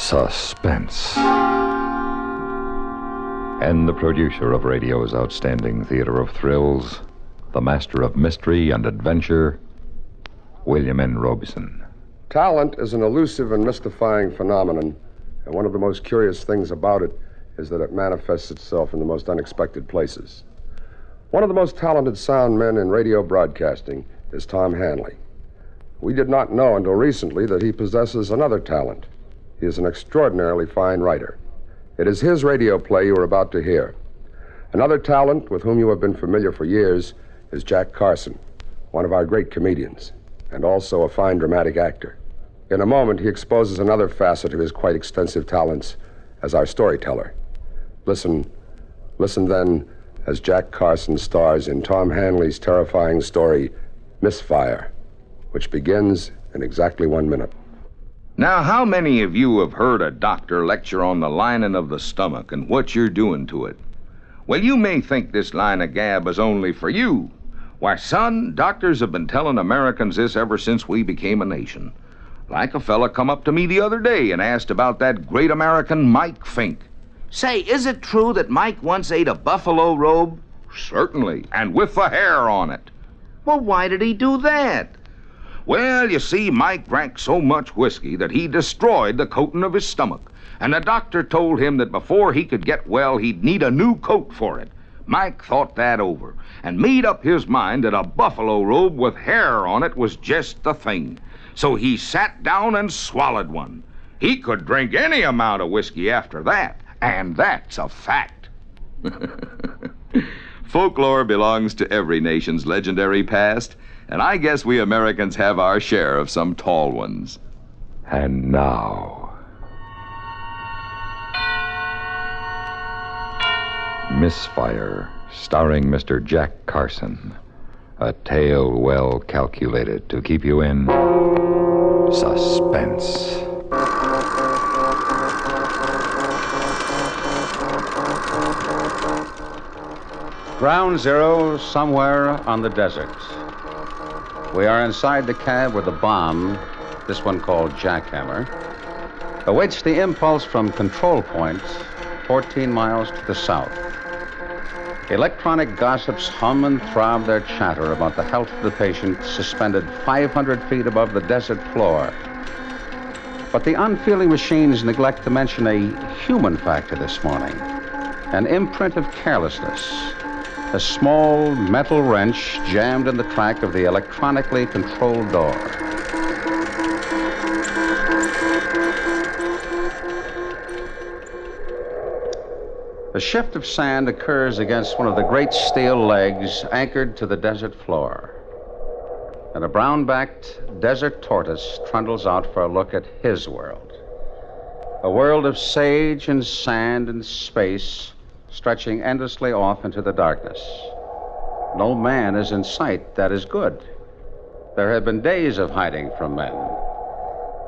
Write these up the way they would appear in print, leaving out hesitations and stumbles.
Suspense. And the producer of radio's outstanding theater of thrills, the master of mystery and adventure, William N. Robeson. Talent is an elusive and mystifying phenomenon, and one of the most curious things about it is that it manifests itself in the most unexpected places. One of the most talented sound men in radio broadcasting is Tom Hanley. We did not know until recently that he possesses another talent. He is an extraordinarily fine writer. It is his radio play you are about to hear. Another talent with whom you have been familiar for years is Jack Carson, one of our great comedians, and also a fine dramatic actor. In a moment, he exposes another facet of his quite extensive talents as our storyteller. Listen then as Jack Carson stars in Tom Hanley's terrifying story, Misfire, which begins in exactly 1 minute. Now, how many of you have heard a doctor lecture on the lining of the stomach and what you're doing to it? Well, you may think this line of gab is only for you. Why, son, doctors have been telling Americans this ever since we became a nation. Like a fella come up to me the other day and asked about that great American Mike Fink. Say, is it true that Mike once ate a buffalo robe? Certainly, and with the hair on it. Well, why did he do that? Well, you see, Mike drank so much whiskey that he destroyed the coating of his stomach, and the doctor told him that before he could get well, he'd need a new coat for it. Mike thought that over and made up his mind that a buffalo robe with hair on it was just the thing. So he sat down and swallowed one. He could drink any amount of whiskey after that, and that's a fact. Folklore belongs to every nation's legendary past, and I guess we Americans have our share of some tall ones. And now, Misfire, starring Mr. Jack Carson. A tale well calculated to keep you in suspense. Ground zero, somewhere on the desert. We are inside the cab where the bomb, this one called Jackhammer, awaits the impulse from control point 14 miles to the south. Electronic gossips hum and throb their chatter about the health of the patient suspended 500 feet above the desert floor. But the unfeeling machines neglect to mention a human factor this morning, an imprint of carelessness. A small metal wrench jammed in the track of the electronically controlled door. A shift of sand occurs against one of the great steel legs anchored to the desert floor. And a brown-backed desert tortoise trundles out for a look at his world. A world of sage and sand and space, stretching endlessly off into the darkness. No man is in sight. That is good. There have been days of hiding from men.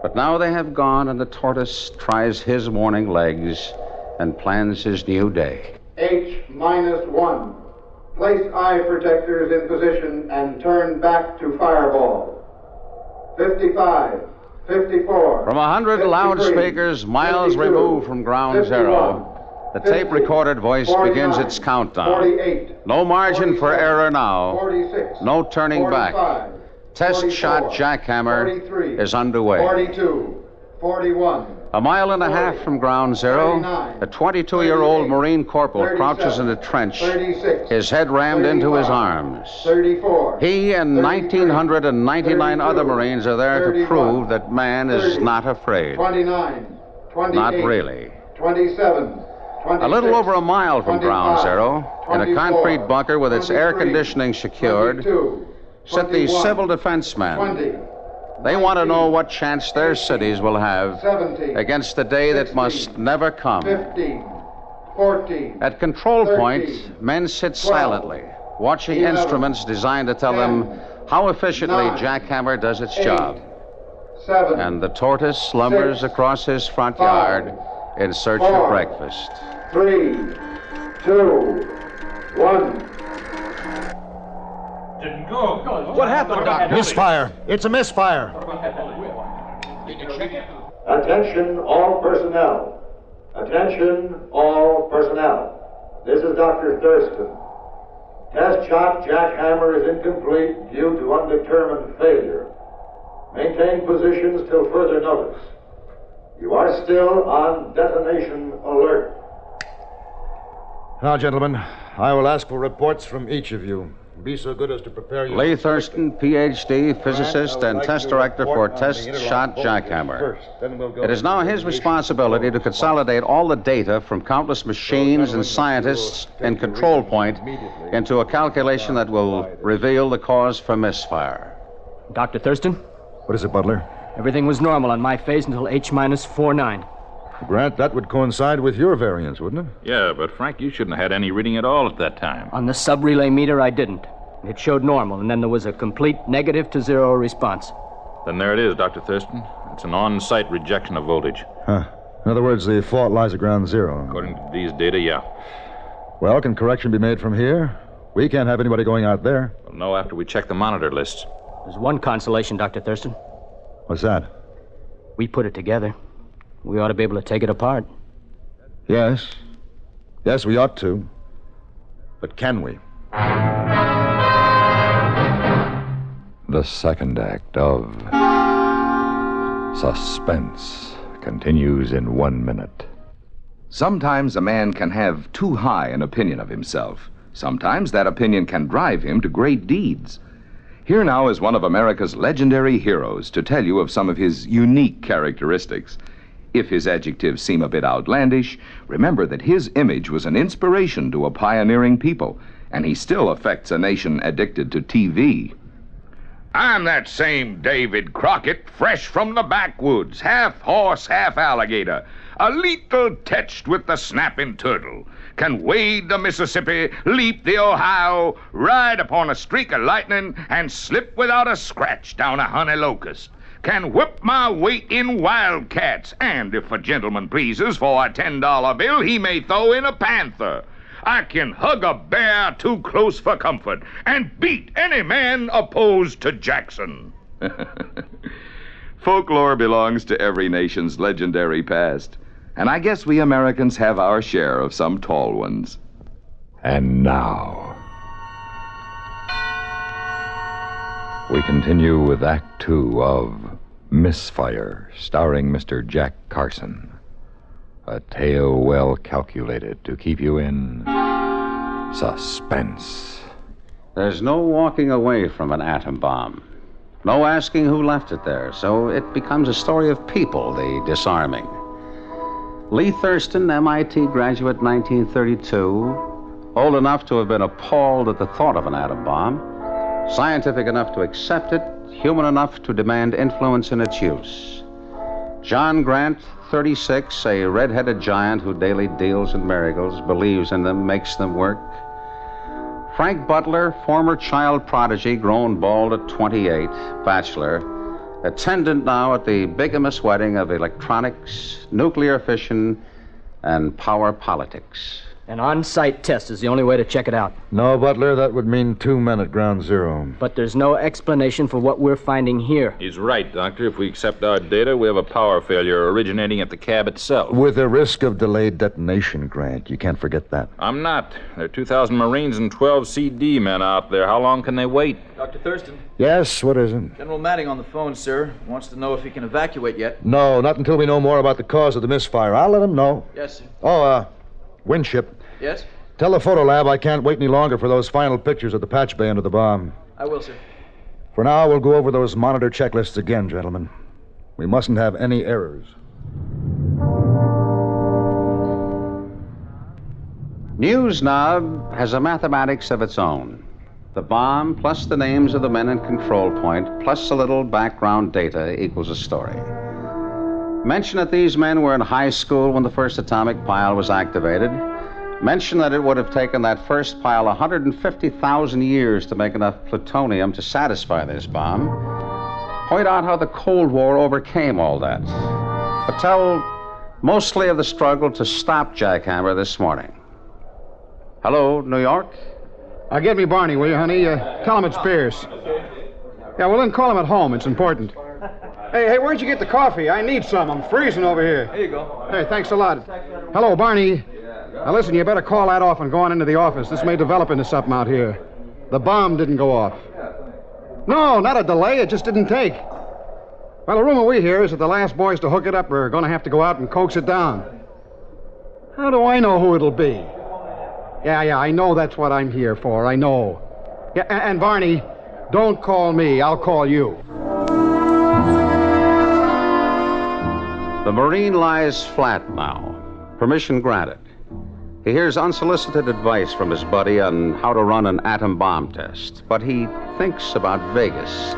But now they have gone, and the tortoise tries his morning legs and plans his new day. H-1. Place eye protectors in position and turn back to fireball. 55, 54. From 100 loudspeakers miles removed from ground zero, the tape-recorded voice begins its countdown. 48, No margin for error now. 46, No turning 45, back. Test shot Jackhammer 43, is underway. 42, 41. A mile and a half from ground zero, a 22-year-old Marine corporal crouches in a trench, 36, his head rammed into his arms. 34. He and 1,999 other Marines are there to prove that man is not afraid. 29, 28, Not really. 27. A little over a mile from ground zero, in a concrete bunker with its air conditioning secured, sit the civil defense men. They want to know what chance their cities will have against the day that must never come. 15, 14. At control point, men sit silently, watching instruments designed to tell them how efficiently Jackhammer does its job. 7. And the tortoise slumbers across his front yard in search of breakfast. 3, 2, 1. What happened, Doctor? Misfire. It's a misfire. Did you check it? Attention all personnel. Attention all personnel. This is Dr. Thurston. Test shot jackhammer is incomplete due to undetermined failure. Maintain positions till further notice. You are still on detonation alert. Now, gentlemen, I will ask for reports from each of you. Be so good as to prepare your... Lee Thurston, Ph.D., physicist and test director for Test Shot Jackhammer. It is now his responsibility to consolidate all the data from countless machines and scientists in Control Point into a calculation that will reveal the cause for misfire. Dr. Thurston? What is it, Butler? Everything was normal on my phase until H-49. Grant, that would coincide with your variance, wouldn't it? Yeah, but Frank, you shouldn't have had any reading at all at that time. On the sub-relay meter, I didn't. It showed normal, and then there was a complete negative to zero response. Then there it is, Dr. Thurston. It's an on-site rejection of voltage. Huh. In other words, the fault lies at ground zero. According to these data, yeah. Well, can correction be made from here? We can't have anybody going out there. We'll know after we check the monitor lists. There's one consolation, Dr. Thurston. What's that? We put it together. We ought to be able to take it apart. Yes. Yes, we ought to. But can we? The second act of Suspense continues in 1 minute. Sometimes a man can have too high an opinion of himself. Sometimes that opinion can drive him to great deeds. Here now is one of America's legendary heroes to tell you of some of his unique characteristics. If his adjectives seem a bit outlandish, remember that his image was an inspiration to a pioneering people, and he still affects a nation addicted to TV. I'm that same David Crockett, fresh from the backwoods, half horse, half alligator, a leetle tetched with the snapping turtle, can wade the Mississippi, leap the Ohio, ride upon a streak of lightning, and slip without a scratch down a honey locust, can whip my weight in wildcats, and if a gentleman pleases for a $10 bill, he may throw in a panther. I can hug a bear too close for comfort and beat any man opposed to Jackson. Folklore belongs to every nation's legendary past, and I guess we Americans have our share of some tall ones. And now, we continue with Act 2 of Misfire, starring Mr. Jack Carson. A tale well calculated to keep you in suspense. There's no walking away from an atom bomb. No asking who left it there, so it becomes a story of people, the disarming. Lee Thurston, MIT graduate, 1932, old enough to have been appalled at the thought of an atom bomb, scientific enough to accept it, human enough to demand influence in its use. John Grant, 36, a red-headed giant who daily deals in miracles, believes in them, makes them work. Frank Butler, former child prodigy, grown bald at 28, bachelor, attendant now at the bigamous wedding of electronics, nuclear fission, and power politics. An on-site test is the only way to check it out. No, Butler, that would mean 2 men at ground zero. But there's no explanation for what we're finding here. He's right, Doctor. If we accept our data, we have a power failure originating at the cab itself. With a risk of delayed detonation, Grant. You can't forget that. I'm not. There are 2,000 Marines and 12 CD men out there. How long can they wait? Dr. Thurston, Yes, what is it? General Matting on the phone, sir. Wants to know if he can evacuate yet. No, not until we know more about the cause of the misfire. I'll let him know. Yes, sir. Oh, Winship. Yes? Tell the photo lab I can't wait any longer for those final pictures of the patch bay under the bomb. I will, sir. For now, we'll go over those monitor checklists again, gentlemen. We mustn't have any errors. NewsNob has a mathematics of its own. The bomb plus the names of the men in Control Point plus a little background data equals a story. Mention that these men were in high school when the first atomic pile was activated. Mention that it would have taken that first pile 150,000 years to make enough plutonium to satisfy this bomb. Point out how the Cold War overcame all that. But tell mostly of the struggle to stop Jackhammer this morning. Hello, New York? Get me Barney, will you, honey? Tell him it's Pierce. Yeah, well, then call him at home. It's important. Hey, where'd you get the coffee? I need some. I'm freezing over here. Here you go. Hey, thanks a lot. Hello, Barney. Now, listen, you better call that off and go on into the office. This may develop into something out here. The bomb didn't go off. No, not a delay. It just didn't take. Well, the rumor we hear is that the last boys to hook it up are going to have to go out and coax it down. How do I know who it'll be? Yeah, I know that's what I'm here for. I know. Yeah, and Barney, don't call me. I'll call you. The Marine lies flat now. Permission granted. He hears unsolicited advice from his buddy on how to run an atom bomb test, but he thinks about Vegas.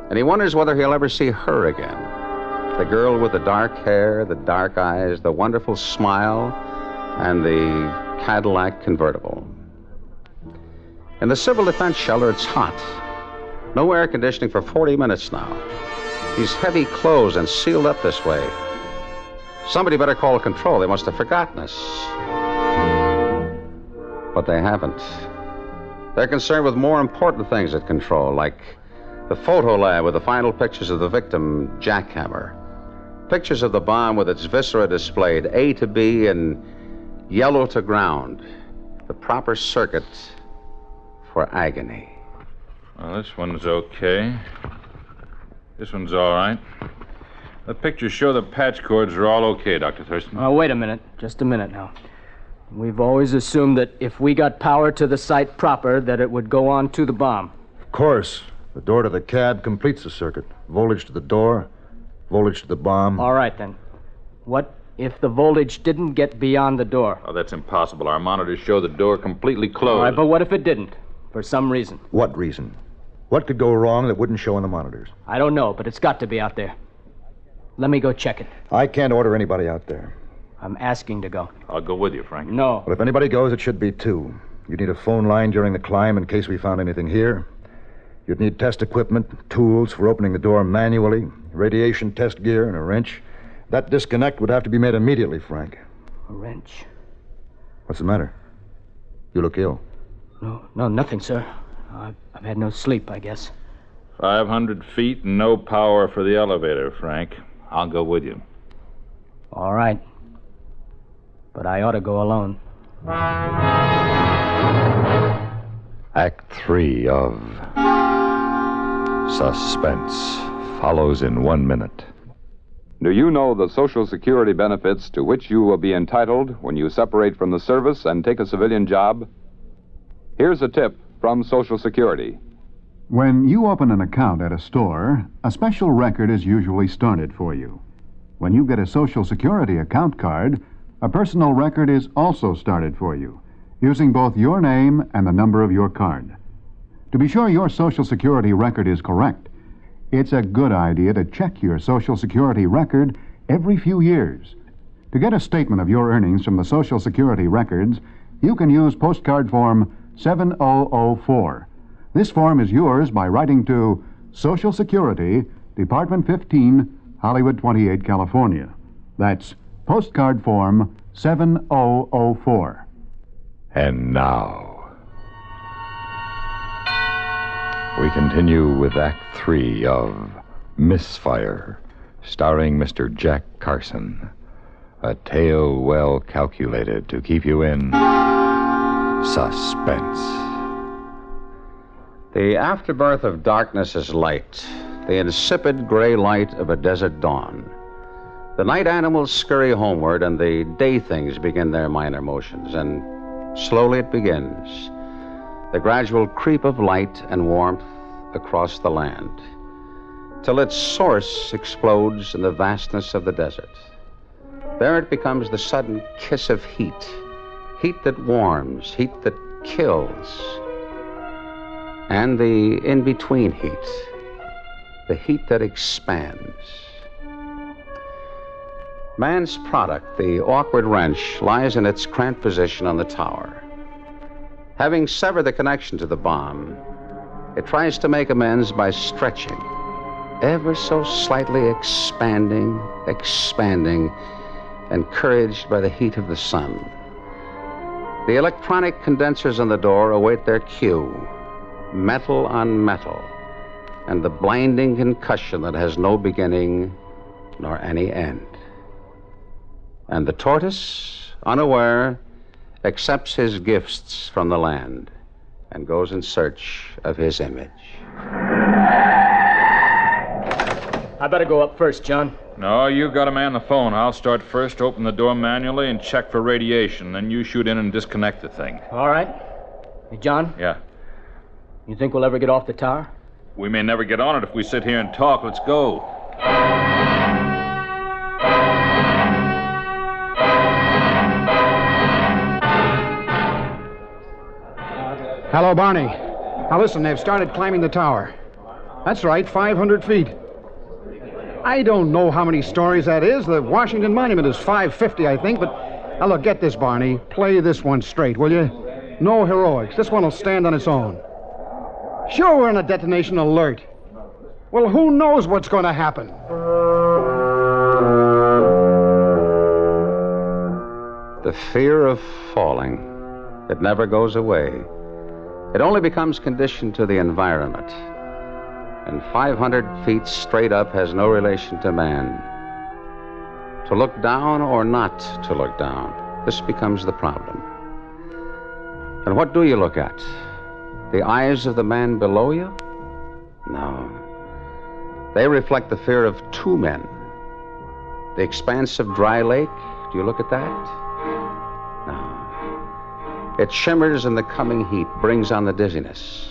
And he wonders whether he'll ever see her again. The girl with the dark hair, the dark eyes, the wonderful smile, and the Cadillac convertible. In the civil defense shelter, it's hot. No air conditioning for 40 minutes now. These heavy clothes and sealed up this way. Somebody better call control. They must have forgotten us. But they haven't. They're concerned with more important things at control, like the photo lab with the final pictures of the victim, Jackhammer. Pictures of the bomb with its viscera displayed, A to B and yellow to ground. The proper circuit for agony. Well, this one's okay. This one's all right. The pictures show the patch cords are all okay, Dr. Thurston. Wait a minute. Just a minute now. We've always assumed that if we got power to the site proper, that it would go on to the bomb. Of course. The door to the cab completes the circuit. Voltage to the door, voltage to the bomb. All right, then. What if the voltage didn't get beyond the door? Oh, that's impossible. Our monitors show the door completely closed. All right, but what if it didn't? For some reason. What reason? What could go wrong that wouldn't show on the monitors? I don't know, but it's got to be out there. Let me go check it. I can't order anybody out there. I'm asking to go. I'll go with you, Frank. No. Well, if anybody goes, it should be two. You'd need a phone line during the climb in case we found anything here. You'd need test equipment, tools for opening the door manually, radiation test gear, and a wrench. That disconnect would have to be made immediately, Frank. A wrench? What's the matter? You look ill. No, nothing, sir. I've had no sleep, I guess. 500 feet and no power for the elevator, Frank. I'll go with you. All right. But I ought to go alone. Act 3 of Suspense follows in 1 minute. Do you know the Social Security benefits to which you will be entitled when you separate from the service and take a civilian job? Here's a tip from Social Security. When you open an account at a store, a special record is usually started for you. When you get a Social Security account card, a personal record is also started for you, using both your name and the number of your card. To be sure your Social Security record is correct, it's a good idea to check your Social Security record every few years. To get a statement of your earnings from the Social Security records, you can use postcard form 7004. This form is yours by writing to Social Security, Department 15, Hollywood 28, California. That's postcard form 7004. And now, we continue with Act 3 of Misfire, starring Mr. Jack Carson. A tale well calculated to keep you in suspense. The afterbirth of darkness is light, the insipid gray light of a desert dawn. The night animals scurry homeward, and the day things begin their minor motions, and slowly it begins, the gradual creep of light and warmth across the land, till its source explodes in the vastness of the desert. There it becomes the sudden kiss of heat, heat that warms, heat that kills, and the in-between heat, the heat that expands. Man's product, the awkward wrench, lies in its cramped position on the tower. Having severed the connection to the bomb, it tries to make amends by stretching, ever so slightly expanding, encouraged by the heat of the sun. The electronic condensers on the door await their cue, metal on metal, and the blinding concussion that has no beginning nor any end. And the tortoise, unaware, accepts his gifts from the land and goes in search of his image. I better go up first, John. No, you got a man on the phone. I'll start first, open the door manually, and check for radiation. Then you shoot in and disconnect the thing. All right. Hey, John? Yeah. You think we'll ever get off the tower? We may never get on it if we sit here and talk. Let's go. Hello, Barney. Now listen, they've started climbing the tower. That's right, 500 feet. I don't know how many stories that is. The Washington Monument is 550, I think, but... Now, look, get this, Barney. Play this one straight, will you? No heroics. This one will stand on its own. Sure, we're on a detonation alert. Well, who knows what's going to happen? The fear of falling, it never goes away. It only becomes conditioned to the environment. And 500 feet straight up has no relation to man. To look down or not to look down, this becomes the problem. And what do you look at? The eyes of the man below you? No. They reflect the fear of two men. The expanse of dry lake, do you look at that? No. It shimmers in the coming heat, brings on the dizziness.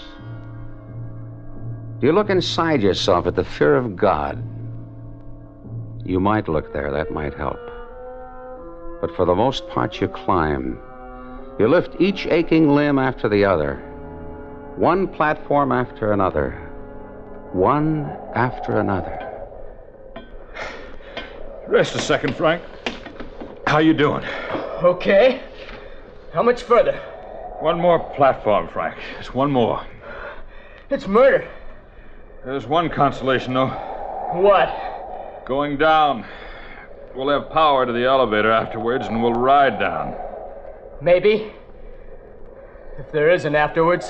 Do you look inside yourself at the fear of God? You might look there, that might help. But for the most part, you climb. You lift each aching limb after the other, one platform after another, one after another. Rest a second, Frank. How you doing? Okay. How much further? One more platform, Frank. Just one more. It's murder. There's one consolation, though. What? Going down. We'll have power to the elevator afterwards, and we'll ride down. Maybe. If there is an afterwards.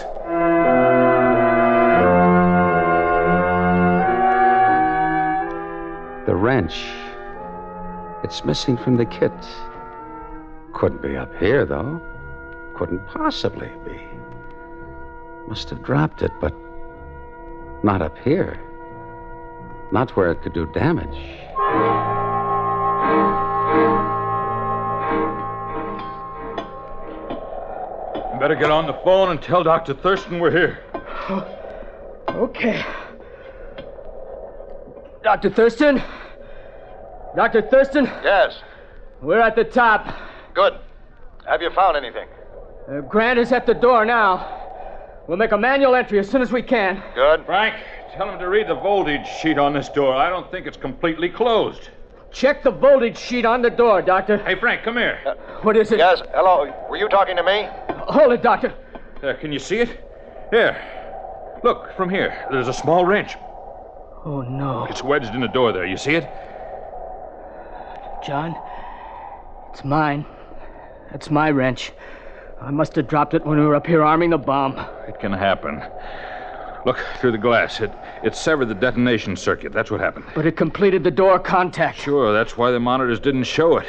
The wrench. It's missing from the kit. Couldn't be up here, though. Couldn't possibly be. Must have dropped it, but not up here. Not where it could do damage. Better get on the phone and tell Dr. Thurston we're here. Okay. Dr. Thurston? Dr. Thurston? Yes. We're at the top. Good. Have you found anything? Grant is at the door now. We'll make a manual entry as soon as we can. Good. Frank, tell him to read the voltage sheet on this door. I don't think it's completely closed. Check the voltage sheet on the door, Doctor. Hey, Frank, come here. What is it? Yes, hello. Were you talking to me? Hold it, Doctor. Can you see it? Here. Look, from here. There's a small wrench. Oh, no. It's wedged in the door there. You see it? John, it's mine. That's my wrench. I must have dropped it when we were up here arming the bomb. It can happen. Look, through the glass. It severed the detonation circuit. That's what happened. But it completed the door contact. Sure, that's why the monitors didn't show it.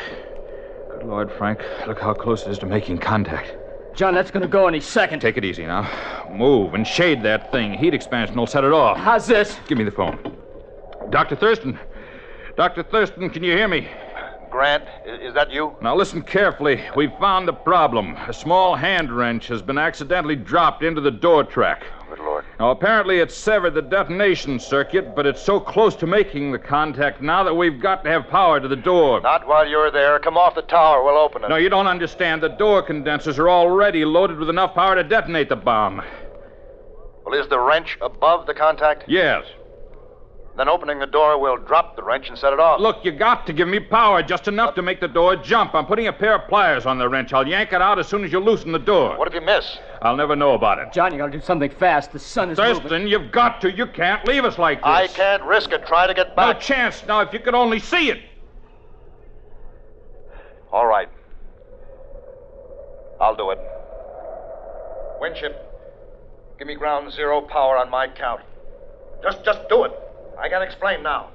Good Lord, Frank. Look how close it is to making contact. John, that's going to go any second. Take it easy now. Move and shade that thing. Heat expansion will set it off. How's this? Give me the phone. Dr. Thurston. Dr. Thurston, can you hear me? Grant, is that you? Now listen carefully. We've found the problem. A small hand wrench has been accidentally dropped into the door track. Good Lord. Now, apparently it severed the detonation circuit, but it's so close to making the contact now that we've got to have power to the door. Not while you're there. Come off the tower. We'll open it. No, you don't understand. The door condensers are already loaded with enough power to detonate the bomb. Well, is the wrench above the contact? Yes. Then opening the door will drop the wrench and set it off. Look, you got to give me power, just enough to make the door jump. I'm putting a pair of pliers on the wrench. I'll yank it out as soon as you loosen the door. What if you miss? I'll never know about it. John, you got to do something fast. The sun is Thurston, moving. you've got to. You can't leave us like this. I can't risk it. Try to get back. No chance. Now, if you could only see it. All right. I'll do it. Winship, give me ground zero power on my count. Just do it. I can explain now.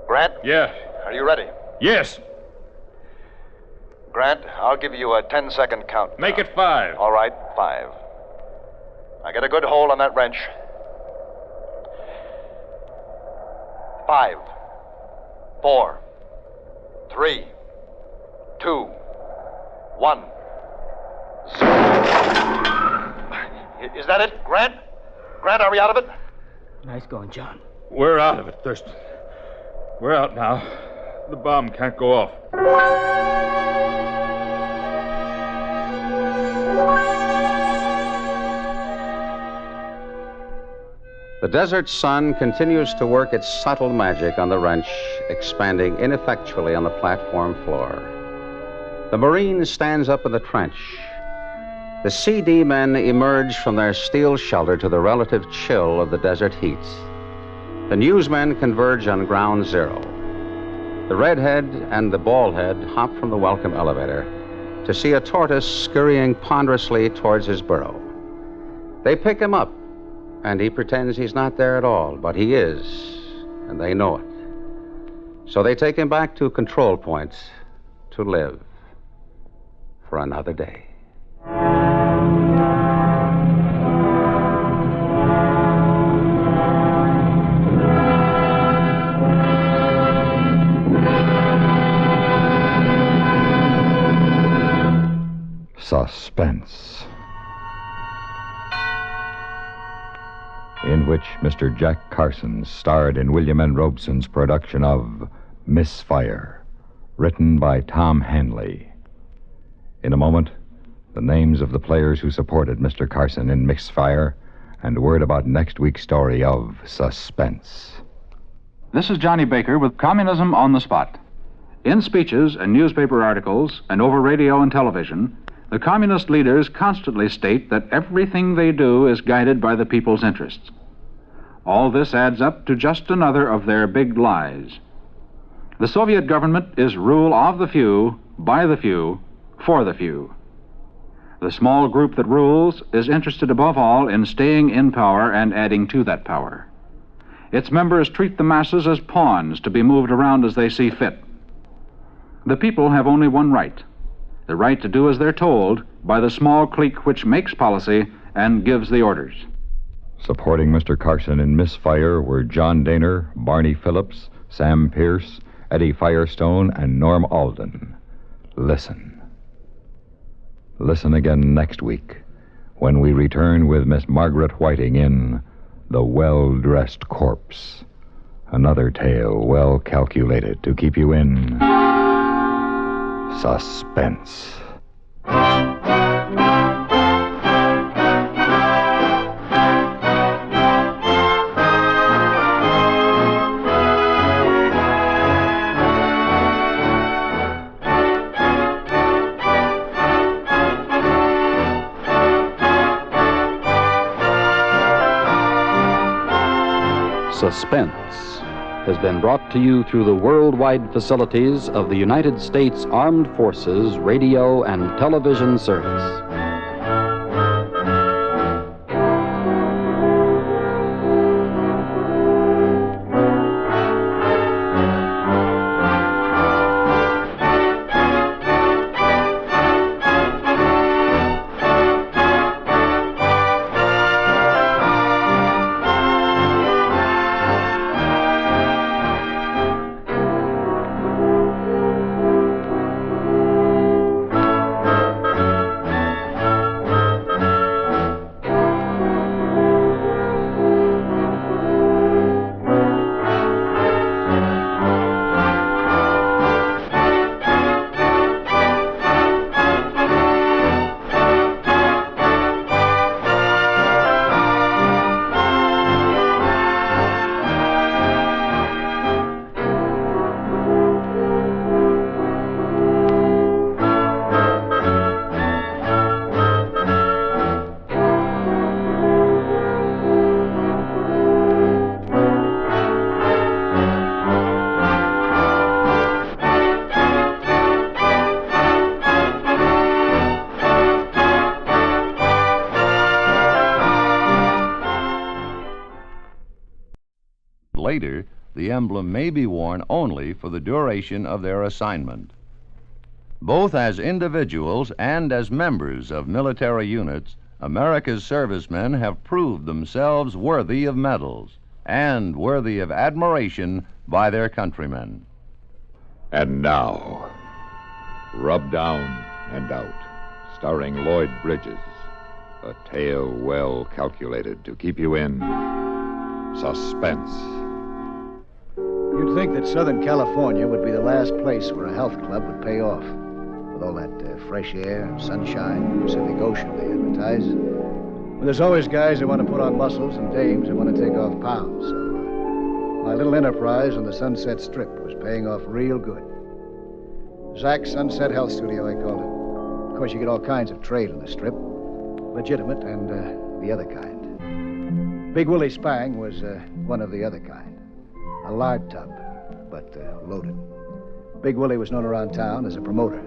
Grant? Yeah. Are you ready? Yes. Grant, I'll give you a 10-second count. Make it 5. All right, 5. Now get a good hold on that wrench. 5, 4, 3, 2, 1. Is that it, Grant? Grant, are we out of it? Nice going, John. We're out of it, Thurston. We're out now. The bomb can't go off. The desert sun continues to work its subtle magic on the wrench, expanding ineffectually on the platform floor. The Marine stands up in the trench. The CD men emerge from their steel shelter to the relative chill of the desert heats. The newsmen converge on ground zero. The redhead and the baldhead hop from the welcome elevator to see a tortoise scurrying ponderously towards his burrow. They pick him up, and he pretends he's not there at all, but he is, and they know it. So they take him back to control point to live for another day. Suspense, in which Mr. Jack Carson starred in William N. Robeson's production of Misfire, written by Tom Hanley. In a moment, the names of the players who supported Mr. Carson in Misfire and word about next week's story of Suspense. This is Johnny Baker with Communism on the Spot. In speeches and newspaper articles and over radio and television, the communist leaders constantly state that everything they do is guided by the people's interests. All this adds up to just another of their big lies. The Soviet government is rule of the few, by the few, for the few. The small group that rules is interested above all in staying in power and adding to that power. Its members treat the masses as pawns to be moved around as they see fit. The people have only one right: the right to do as they're told by the small clique which makes policy and gives the orders. Supporting Mr. Carson in Misfire were John Daner, Barney Phillips, Sam Pierce, Eddie Firestone, and Norm Alden. Listen. Listen again next week when we return with Miss Margaret Whiting in The Well-Dressed Corpse, another tale well calculated to keep you in suspense. Suspense has been brought to you through the worldwide facilities of the United States Armed Forces Radio and Television Service. later, the emblem may be worn only for the duration of their assignment. Both as individuals and as members of military units, America's servicemen have proved themselves worthy of medals and worthy of admiration by their countrymen. And now, Rub Down and Out, starring Lloyd Bridges. A tale well calculated to keep you in suspense. You'd think that Southern California would be the last place where a health club would pay off. With all that fresh air, sunshine, Pacific Ocean they advertise. But there's always guys who want to put on muscles and dames who want to take off pounds. So my little enterprise on the Sunset Strip was paying off real good. Zach's Sunset Health Studio, I called it. Of course, you get all kinds of trade on the Strip. Legitimate and the other kind. Big Willie Spang was one of the other kind. A lard tub, but loaded. Big Willie was known around town as a promoter,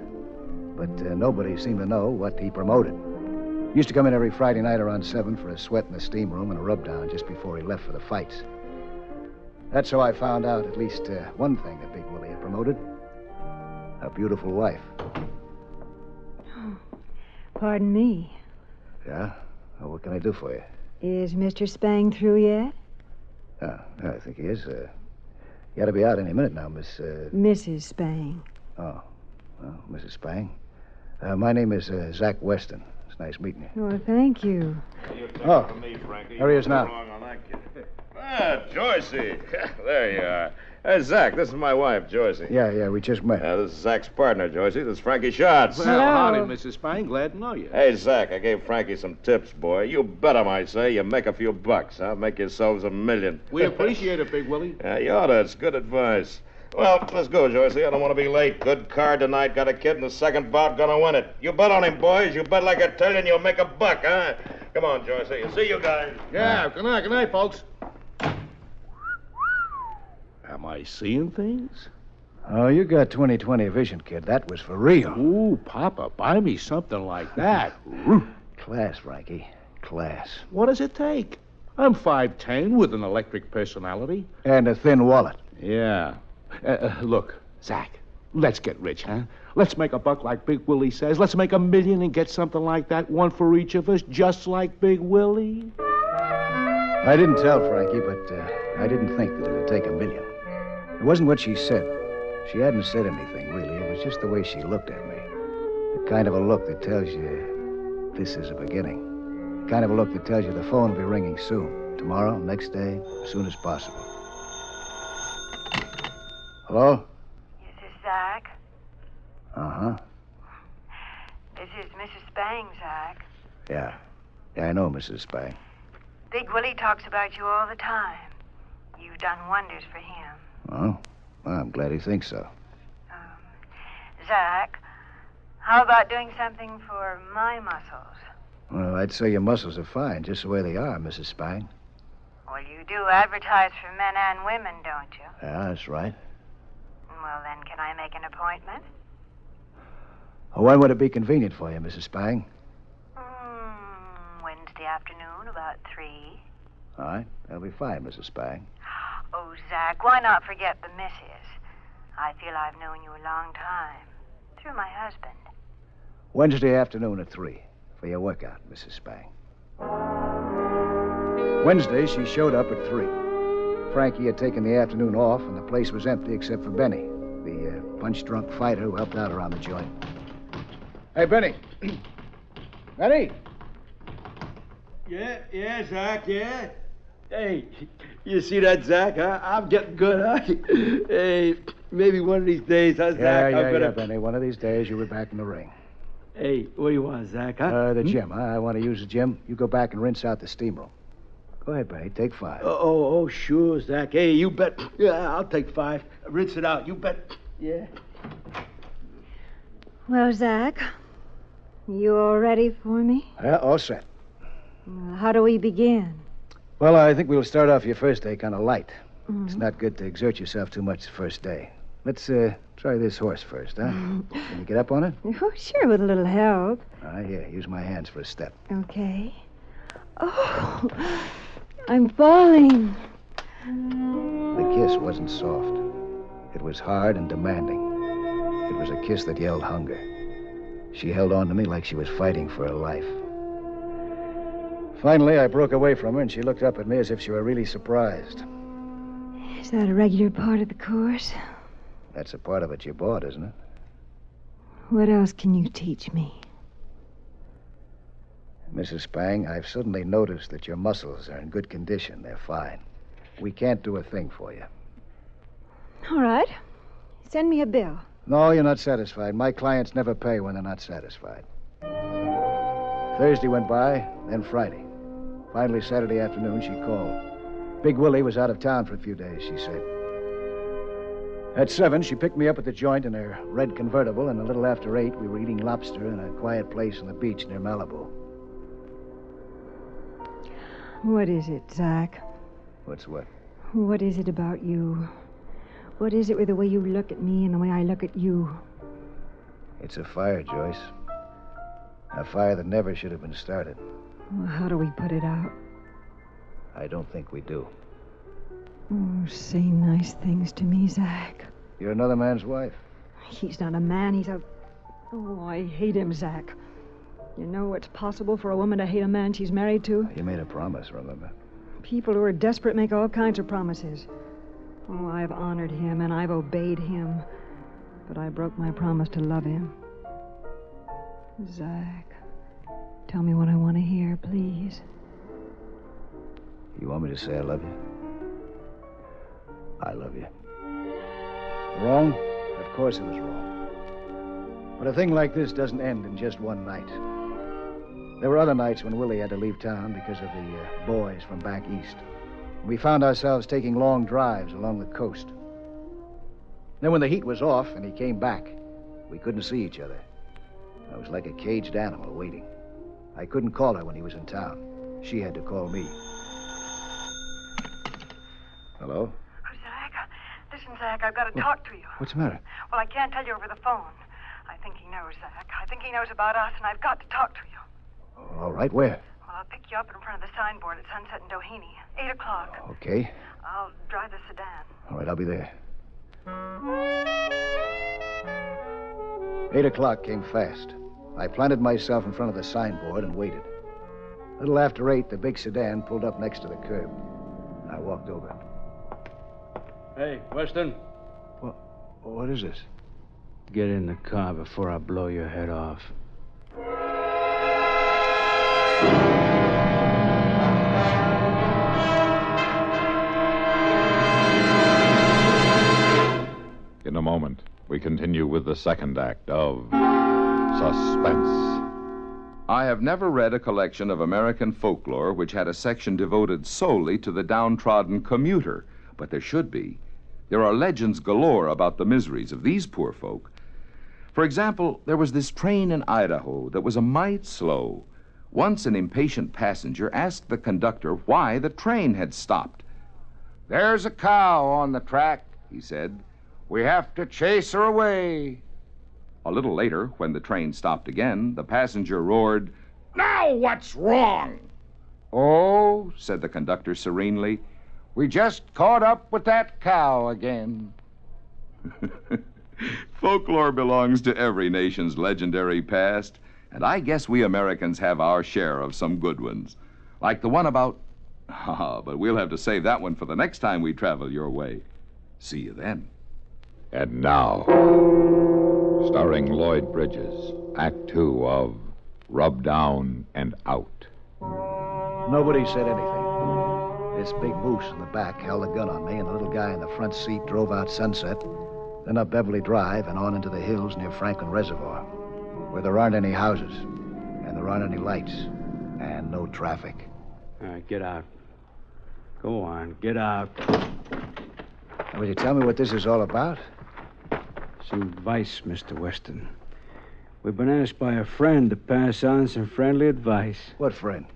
but nobody seemed to know what he promoted. He used to come in every Friday night around 7 for a sweat in the steam room and a rub down just before he left for the fights. That's how I found out at least one thing that Big Willie had promoted. A beautiful wife. Oh, pardon me. Yeah? Well, what can I do for you? Is Mr. Spang through yet? Yeah, I think he is. You ought to be out any minute now, Mrs. Spang. Oh, well, Mrs. Spang. My name is Zach Weston. It's nice meeting you. Oh, thank you. Oh, there he is now. Ah, Joycey. There you are. Hey, Zach, this is my wife, Joycey. Yeah, we just met. This is Zach's partner, Joycey. This is Frankie Schatz. Well, howdy, Mrs. Spang. Glad to know you. Hey, Zach, I gave Frankie some tips, boy. You bet him, I say. You make a few bucks, huh? Make yourselves $1 million. We appreciate it, Big Willie. Yeah, you oughta. It's good advice. Well, let's go, Joycey. I don't want to be late. Good card tonight. Got a kid in the second bout. Gonna win it. You bet on him, boys. You bet like I tell you, and you'll make a buck, huh? Come on, Joycey. See you guys. Yeah, good night, folks. Am I seeing things? Oh, you got 20/20 vision, kid. That was for real. Ooh, Papa, buy me something like that. Class, Frankie. Class. What does it take? I'm 5'10" with an electric personality. And a thin wallet. Yeah. Look, Zach, let's get rich, huh? Let's make a buck like Big Willie says. Let's make $1 million and get something like that, one for each of us, just like Big Willie. I didn't tell Frankie, but I didn't think that it'd take $1 million. It wasn't what she said. She hadn't said anything, really. It was just the way she looked at me. The kind of a look that tells you this is a beginning. The kind of a look that tells you the phone will be ringing soon. Tomorrow, next day, as soon as possible. Hello? Is this Zach? Uh-huh. This is Mrs. Spang, Zach. Yeah, I know, Mrs. Spang. Big Willie talks about you all the time. You've done wonders for him. Oh, well, I'm glad he thinks so. Zach, how about doing something for my muscles? Well, I'd say your muscles are fine, just the way they are, Mrs. Spang. Well, you do advertise for men and women, don't you? Yeah, that's right. Well, then, can I make an appointment? When would it be convenient for you, Mrs. Spang? Wednesday afternoon, about 3. All right, that'll be fine, Mrs. Spang. Oh, Zach, why not forget the missus? I feel I've known you a long time. Through my husband. Wednesday afternoon at 3 for your workout, Mrs. Spang. Wednesday, she showed up at 3. Frankie had taken the afternoon off, and the place was empty except for Benny, the punch-drunk fighter who helped out around the joint. Hey, Benny. Benny! Yeah, Zach, yeah. Hey, you see that, Zach, huh? I'm getting good, huh? Hey, maybe one of these days, huh, Zach? Yeah, Benny. One of these days, you'll be back in the ring. Hey, what do you want, Zach, huh? The gym, huh? I want to use the gym. You go back and rinse out the steam room. Go ahead, Benny. Take 5. Oh, sure, Zach. Hey, you bet. Yeah, I'll take 5. Rinse it out. You bet. Yeah. Well, Zach, you all ready for me? Yeah, all set. How do we begin? Well, I think we'll start off your first day kind of light. It's not good to exert yourself too much the first day. Let's try this horse first, huh? Can you get up on it? Oh, sure, with a little help. All right, here, use my hands for a step. Okay. Oh, I'm falling. kiss wasn't soft. It was hard and demanding. It was a kiss that yelled hunger. She held on to me like she was fighting for her life. Finally, I broke away from her, and she looked up at me as if she were really surprised. Is that a regular part of the course? That's a part of it you bought, isn't it? What else can you teach me? Mrs. Spang, I've suddenly noticed that your muscles are in good condition. They're fine. We can't do a thing for you. All right. Send me a bill. No, you're not satisfied. My clients never pay when they're not satisfied. Thursday went by, then Friday. Finally, Saturday afternoon, she called. Big Willie was out of town for a few days, she said. At 7, she picked me up at the joint in her red convertible, and a little after 8, we were eating lobster in a quiet place on the beach near Malibu. What is it, Zach? What's what? What is it about you? What is it with the way you look at me and the way I look at you? It's a fire, Joyce. A fire that never should have been started. Well, how do we put it out? I don't think we do. Oh, say nice things to me, Zach. You're another man's wife. He's not a man, he's a... Oh, I hate him, Zach. You know it's possible for a woman to hate a man she's married to? You made a promise, remember? People who are desperate make all kinds of promises. Oh, I've honored him and I've obeyed him. But I broke my promise to love him. Zach, tell me what I want to hear, please. You want me to say I love you? I love you. Wrong? Of course it was wrong. But a thing like this doesn't end in just one night. There were other nights when Willie had to leave town because of the boys from back east. We found ourselves taking long drives along the coast. Then when the heat was off and he came back, we couldn't see each other. I was like a caged animal waiting. I couldn't call her when he was in town. She had to call me. Hello? Oh, Zach. Listen, Zach, I've got to talk to you. What's the matter? Well, I can't tell you over the phone. I think he knows, Zach. I think he knows about us, and I've got to talk to you. All right, where? Well, I'll pick you up in front of the signboard at Sunset in Doheny. 8 o'clock. Okay. I'll drive the sedan. All right, I'll be there. 8 o'clock came fast. I planted myself in front of the signboard and waited. A little after 8, the big sedan pulled up next to the curb. I walked over. Hey, Weston. What is this? Get in the car before I blow your head off. In a moment, we continue with the second act of Suspense. I have never read a collection of American folklore which had a section devoted solely to the downtrodden commuter, but there should be. There are legends galore about the miseries of these poor folk. For example, there was this train in Idaho that was a mite slow. Once an impatient passenger asked the conductor why the train had stopped. "There's a cow on the track," he said. "We have to chase her away." A little later, when the train stopped again, the passenger roared, "Now what's wrong?" "Oh," said the conductor serenely, "we just caught up with that cow again." Folklore belongs to every nation's legendary past, and I guess we Americans have our share of some good ones. Like the one about... but we'll have to save that one for the next time we travel your way. See you then. And now, starring Lloyd Bridges, Act 2 of Rub Down and Out. Nobody said anything. This big moose in the back held a gun on me, and the little guy in the front seat drove out Sunset, then up Beverly Drive and on into the hills near Franklin Reservoir, where there aren't any houses, and there aren't any lights, and no traffic. All right, get out. Go on, get out. Now, will you tell me what this is all about? Some advice, Mr. Weston. We've been asked by a friend to pass on some friendly advice. What friend?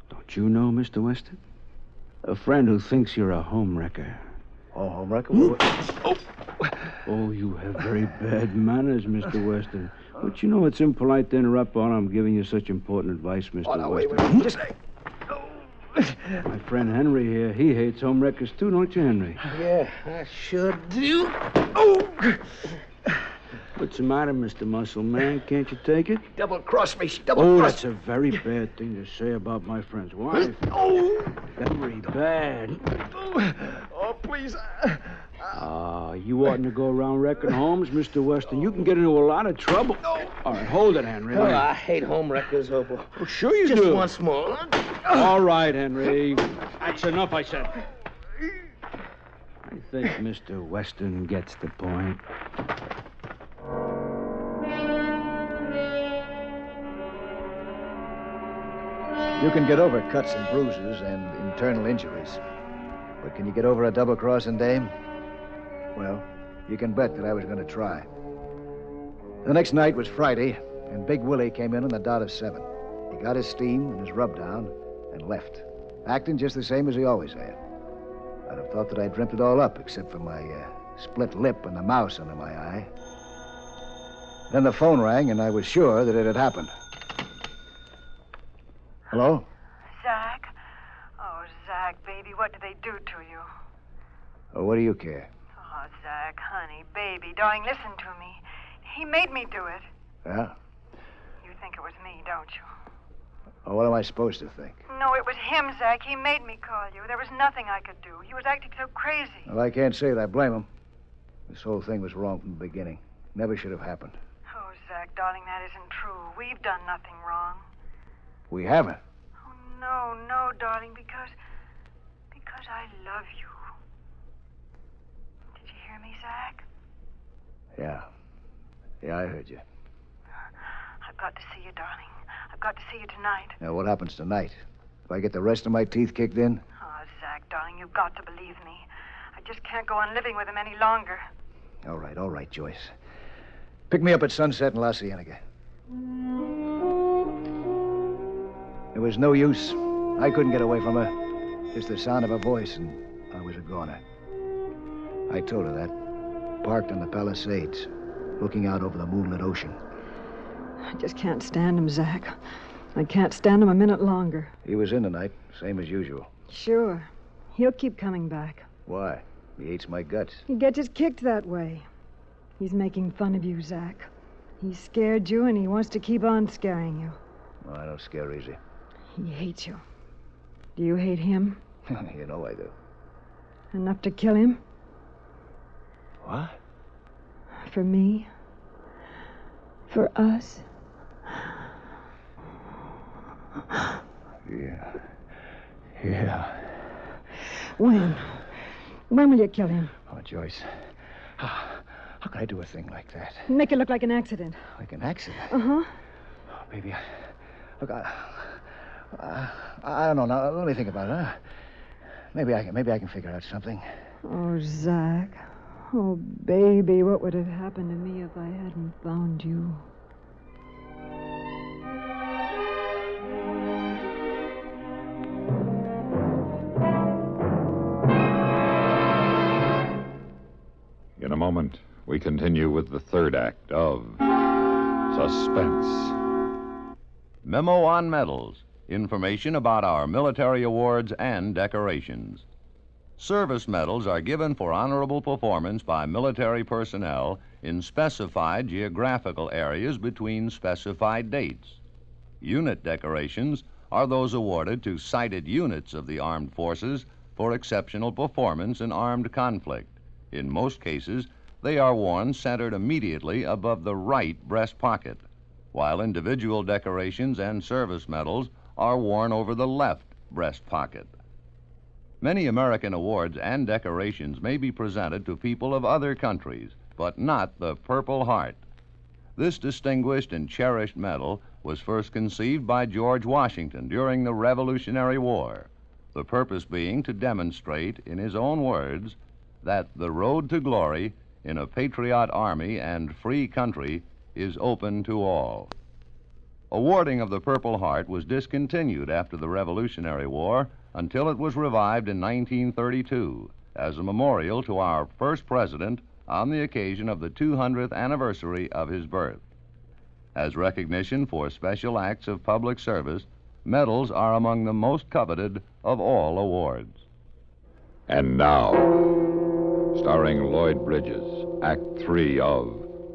Don't you know, Mr. Weston? A friend who thinks you're a homewrecker. Oh, homewrecker? Oh, you have very bad manners, Mr. Weston. But you know it's impolite to interrupt while I'm giving you such important advice, Mr. Weston. Wait. Just... My friend Henry here, he hates home wreckers too, don't you, Henry? Yeah, I sure do. Oh! What's the matter, Mr. Muscle Man? Can't you take it? Double-crossed me. She Oh, double-crossed. that's a very bad thing to say about my friend's wife. Oh! Very bad. Oh, please. You oughtn't to go around wrecking homes, Mr. Weston. You can get into a lot of trouble. All right, hold it, Henry. Oh, I hate home wreckers, Opal. Oh, sure you Just do. once more. All right, Henry. That's enough, I said. I think Mr. Weston gets the point. You can get over cuts and bruises and internal injuries. But can you get over a double-crossing dame? Well, you can bet that I was going to try. The next night was Friday, and Big Willie came in on the dot of 7. He got his steam and his rub-down and left, acting just the same as he always had. I'd have thought that I dreamt it all up, except for my split lip and the mouse under my eye. Then the phone rang, and I was sure that it had happened. Hello? Zach? Oh, Zach, baby, what did they do to you? Oh, what do you care? Oh, Zach, honey, baby, darling, listen to me. He made me do it. Yeah? You think it was me, don't you? Oh, what am I supposed to think? No, it was him, Zach. He made me call you. There was nothing I could do. He was acting so crazy. Well, I can't say that I blame him. This whole thing was wrong from the beginning. Never should have happened. Oh, Zach, darling, that isn't true. We've done nothing wrong. We haven't. Oh, no, darling, because I love you. Did you hear me, Zach? Yeah. Yeah, I heard you. I've got to see you, darling. I've got to see you tonight. Now, what happens tonight? If I get the rest of my teeth kicked in? Oh, Zach, darling, you've got to believe me. I just can't go on living with him any longer. All right, Joyce. Pick me up at sunset in La Cienega. It was no use. I couldn't get away from her. Just the sound of her voice, and I was a goner. I told her that. Parked on the Palisades, looking out over the moonlit ocean. I just can't stand him, Zach. I can't stand him a minute longer. He was in tonight, same as usual. Sure. He'll keep coming back. Why? He hates my guts. He gets his kicked that way. He's making fun of you, Zach. He scared you, and he wants to keep on scaring you. Well, I don't scare easy. He hates you. Do you hate him? You know I do. Enough to kill him? What? For me? For us? Yeah. When? When will you kill him? Oh, Joyce. How could I do a thing like that? Make it look like an accident. Like an accident? Uh-huh. Oh, baby, look, I don't know. Now, let me think about it, huh? Maybe I can figure out something. Oh, Zach. Oh, baby, what would have happened to me if I hadn't found you? In a moment, we continue with the third act of Suspense. Memo on medals. Information about our military awards and decorations. Service medals are given for honorable performance by military personnel in specified geographical areas between specified dates. Unit decorations are those awarded to cited units of the armed forces for exceptional performance in armed conflict. In most cases, they are worn centered immediately above the right breast pocket, while individual decorations and service medals are worn over the left breast pocket. Many American awards and decorations may be presented to people of other countries, but not the Purple Heart. This distinguished and cherished medal was first conceived by George Washington during the Revolutionary War, the purpose being to demonstrate, in his own words, that the road to glory in a patriot army and free country is open to all. Awarding of the Purple Heart was discontinued after the Revolutionary War until it was revived in 1932 as a memorial to our first president on the occasion of the 200th anniversary of his birth. As recognition for special acts of public service, medals are among the most coveted of all awards. And now, starring Lloyd Bridges, Act 3 of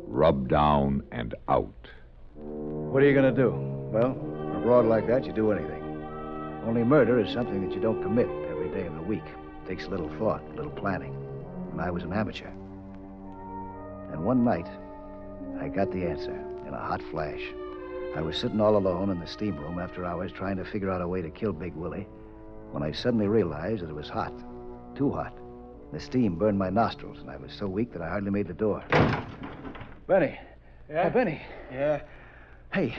Rub Down and Out. What are you going to do? Well, abroad like that, you do anything. Only murder is something that you don't commit every day of the week. It takes a little thought, a little planning. And I was an amateur. And one night, I got the answer in a hot flash. I was sitting all alone in the steam room after hours trying to figure out a way to kill Big Willie when I suddenly realized that it was hot. Too hot. The steam burned my nostrils, and I was so weak that I hardly made the door. Benny. Yeah? Hey, Benny. Yeah? Hey,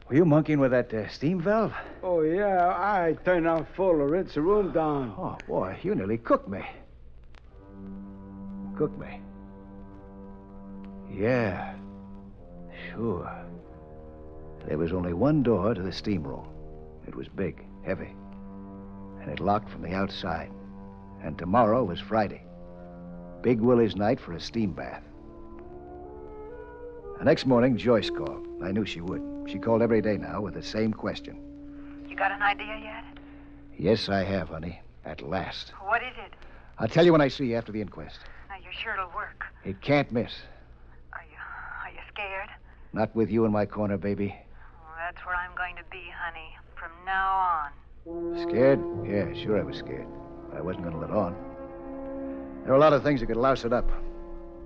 were you monkeying with that steam valve? Oh, yeah. I turned on full to rinse the room down. Oh, boy, you nearly cooked me. Cooked me. Yeah. Sure. There was only one door to the steam room. It was big, heavy, and it locked from the outside. And tomorrow was Friday. Big Willie's night for a steam bath. The next morning, Joyce called. I knew she would. She called every day now with the same question. You got an idea yet? Yes, I have, honey. At last. What is it? I'll tell you when I see you after the inquest. Now, you're sure it'll work. It can't miss. Are you scared? Not with you in my corner, baby. Well, that's where I'm going to be, honey, from now on. Scared? Yeah, sure I was scared. But I wasn't going to let on. There were a lot of things that could louse it up.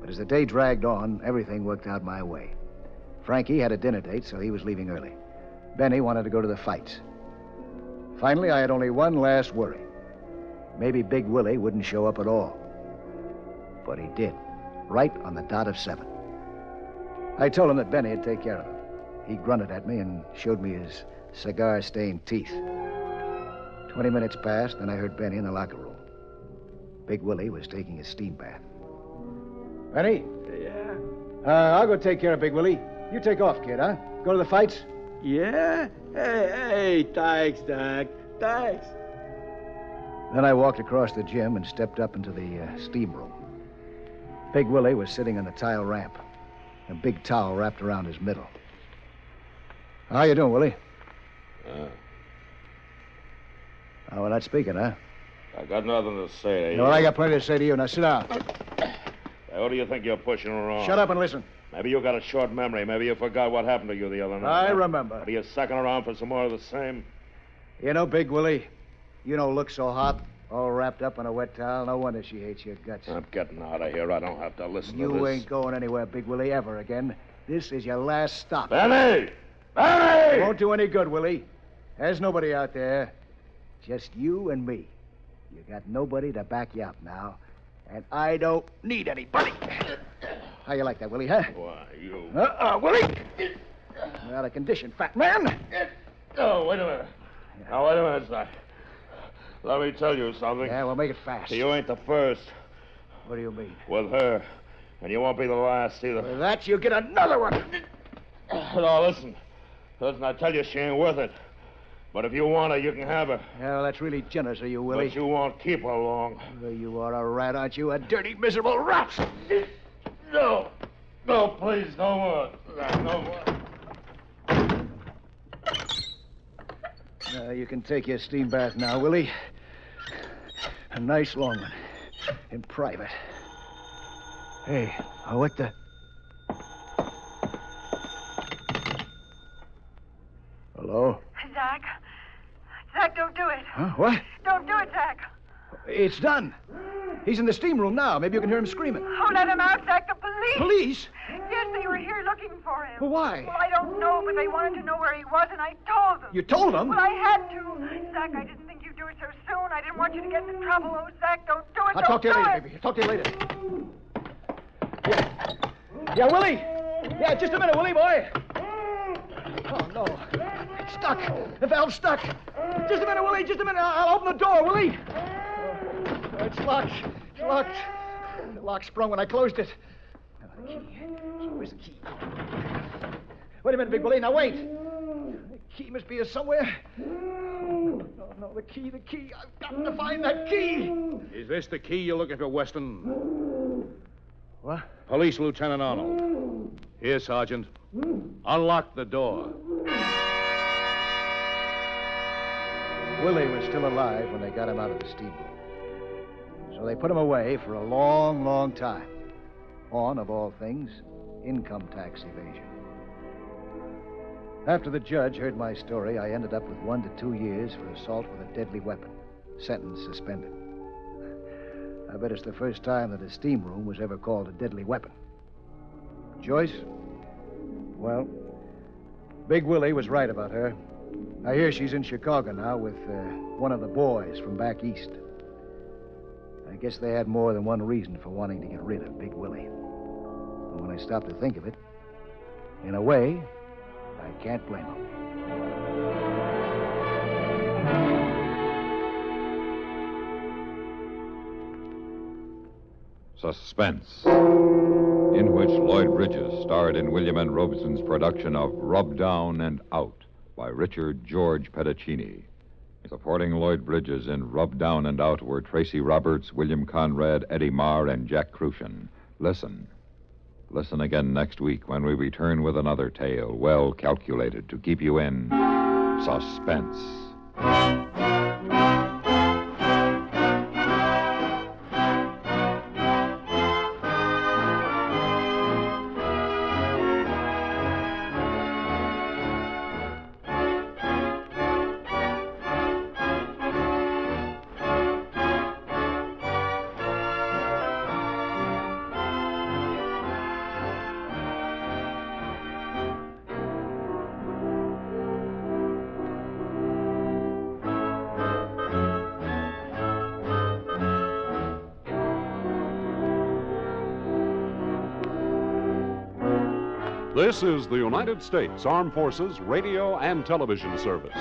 But as the day dragged on, everything worked out my way. Frankie had a dinner date, so he was leaving early. Benny wanted to go to the fights. Finally, I had only one last worry. Maybe Big Willie wouldn't show up at all. But he did, right on the dot of 7. I told him that Benny would take care of him. He grunted at me and showed me his cigar-stained teeth. 20 minutes passed, then I heard Benny in the locker room. Big Willie was taking his steam bath. Benny? Yeah? I'll go take care of Big Willie. You take off, kid, huh? Go to the fights? Yeah? Hey, thanks, Doc. Thanks. Then I walked across the gym and stepped up into the steam room. Big Willie was sitting on the tile ramp, a big towel wrapped around his middle. How you doing, Willie? Oh, we're not speaking, huh? I got nothing to say to you. Well, I got plenty to say to you. Now, sit down. What do you think you're pushing around? Shut up and listen. Maybe you got a short memory. Maybe you forgot what happened to you the other night. I remember. Are you sucking around for some more of the same? You know, Big Willie, you don't look so hot, all wrapped up in a wet towel. No wonder she hates your guts. I'm getting out of here. I don't have to listen to this. You ain't going anywhere, Big Willie, ever again. This is your last stop. Benny! Benny! It won't do any good, Willie. There's nobody out there. Just you and me. You got nobody to back you up now. And I don't need anybody. How you like that, Willie, huh? Why, you... Willie! You're out of condition, fat man. Oh, wait a minute. Now, wait a minute, son. Let me tell you something. Yeah, well, make it fast. You ain't the first. What do you mean? With her. And you won't be the last, either. With that, you get another one. No, listen. Listen, I tell you, she ain't worth it. But if you want her, you can have her. Yeah, well, that's really generous of you, Willie. But you won't keep her long. Well, you are a rat, aren't you? A dirty, miserable rat. No. No, please, no more. No more. You can take your steam bath now, Willie. A nice long one. In private. Hey, what the... Hello? Zach? Zach, don't do it. Huh? What? Don't do it, Zach. It's done. He's in the steam room now. Maybe you can hear him screaming. Oh, let him out, Zach. The police. Police? Yes, they were here looking for him. Well, why? Well, I don't know, but they wanted to know where he was, and I told them. You told them? Well, I had to. Zach, I didn't think you'd do it so soon. I didn't want you to get into trouble. Oh, Zach, don't do it. I'll talk to you later, baby. I'll talk to you later. Yeah, Willie. Yeah, just a minute, Willie, boy. Oh, no. It's stuck. The valve's stuck. Just a minute, Willie. Just a minute. I'll open the door, Willie. Oh, it's locked. It's locked. The lock sprung when I closed it. The key. Where's the key? Wait a minute, Big Willie. Now, wait. The key must be here somewhere. No, the key. I've got to find that key. Is this the key you're looking for, Weston? What? Police Lieutenant Arnold. Here, Sergeant. Unlock the door. Willie was still alive when they got him out of the steamboat. So they put him away for a long, long time. On, of all things, income tax evasion. After the judge heard my story, I ended up with 1 to 2 years for assault with a deadly weapon. Sentence suspended. I bet it's the first time that a steam room was ever called a deadly weapon. Joyce? Well, Big Willie was right about her. I hear she's in Chicago now with one of the boys from back east. I guess they had more than one reason for wanting to get rid of Big Willie. And when I stop to think of it, in a way, I can't blame them. Suspense, in which Lloyd Bridges starred in William N. Robeson's production of Rub Down and Out by Richard George Pedicini. Supporting Lloyd Bridges in Rub Down and Out were Tracy Roberts, William Conrad, Eddie Marr, and Jack Crucian. Listen again next week when we return with another tale well calculated to keep you in suspense. This is the United States Armed Forces Radio and Television Service.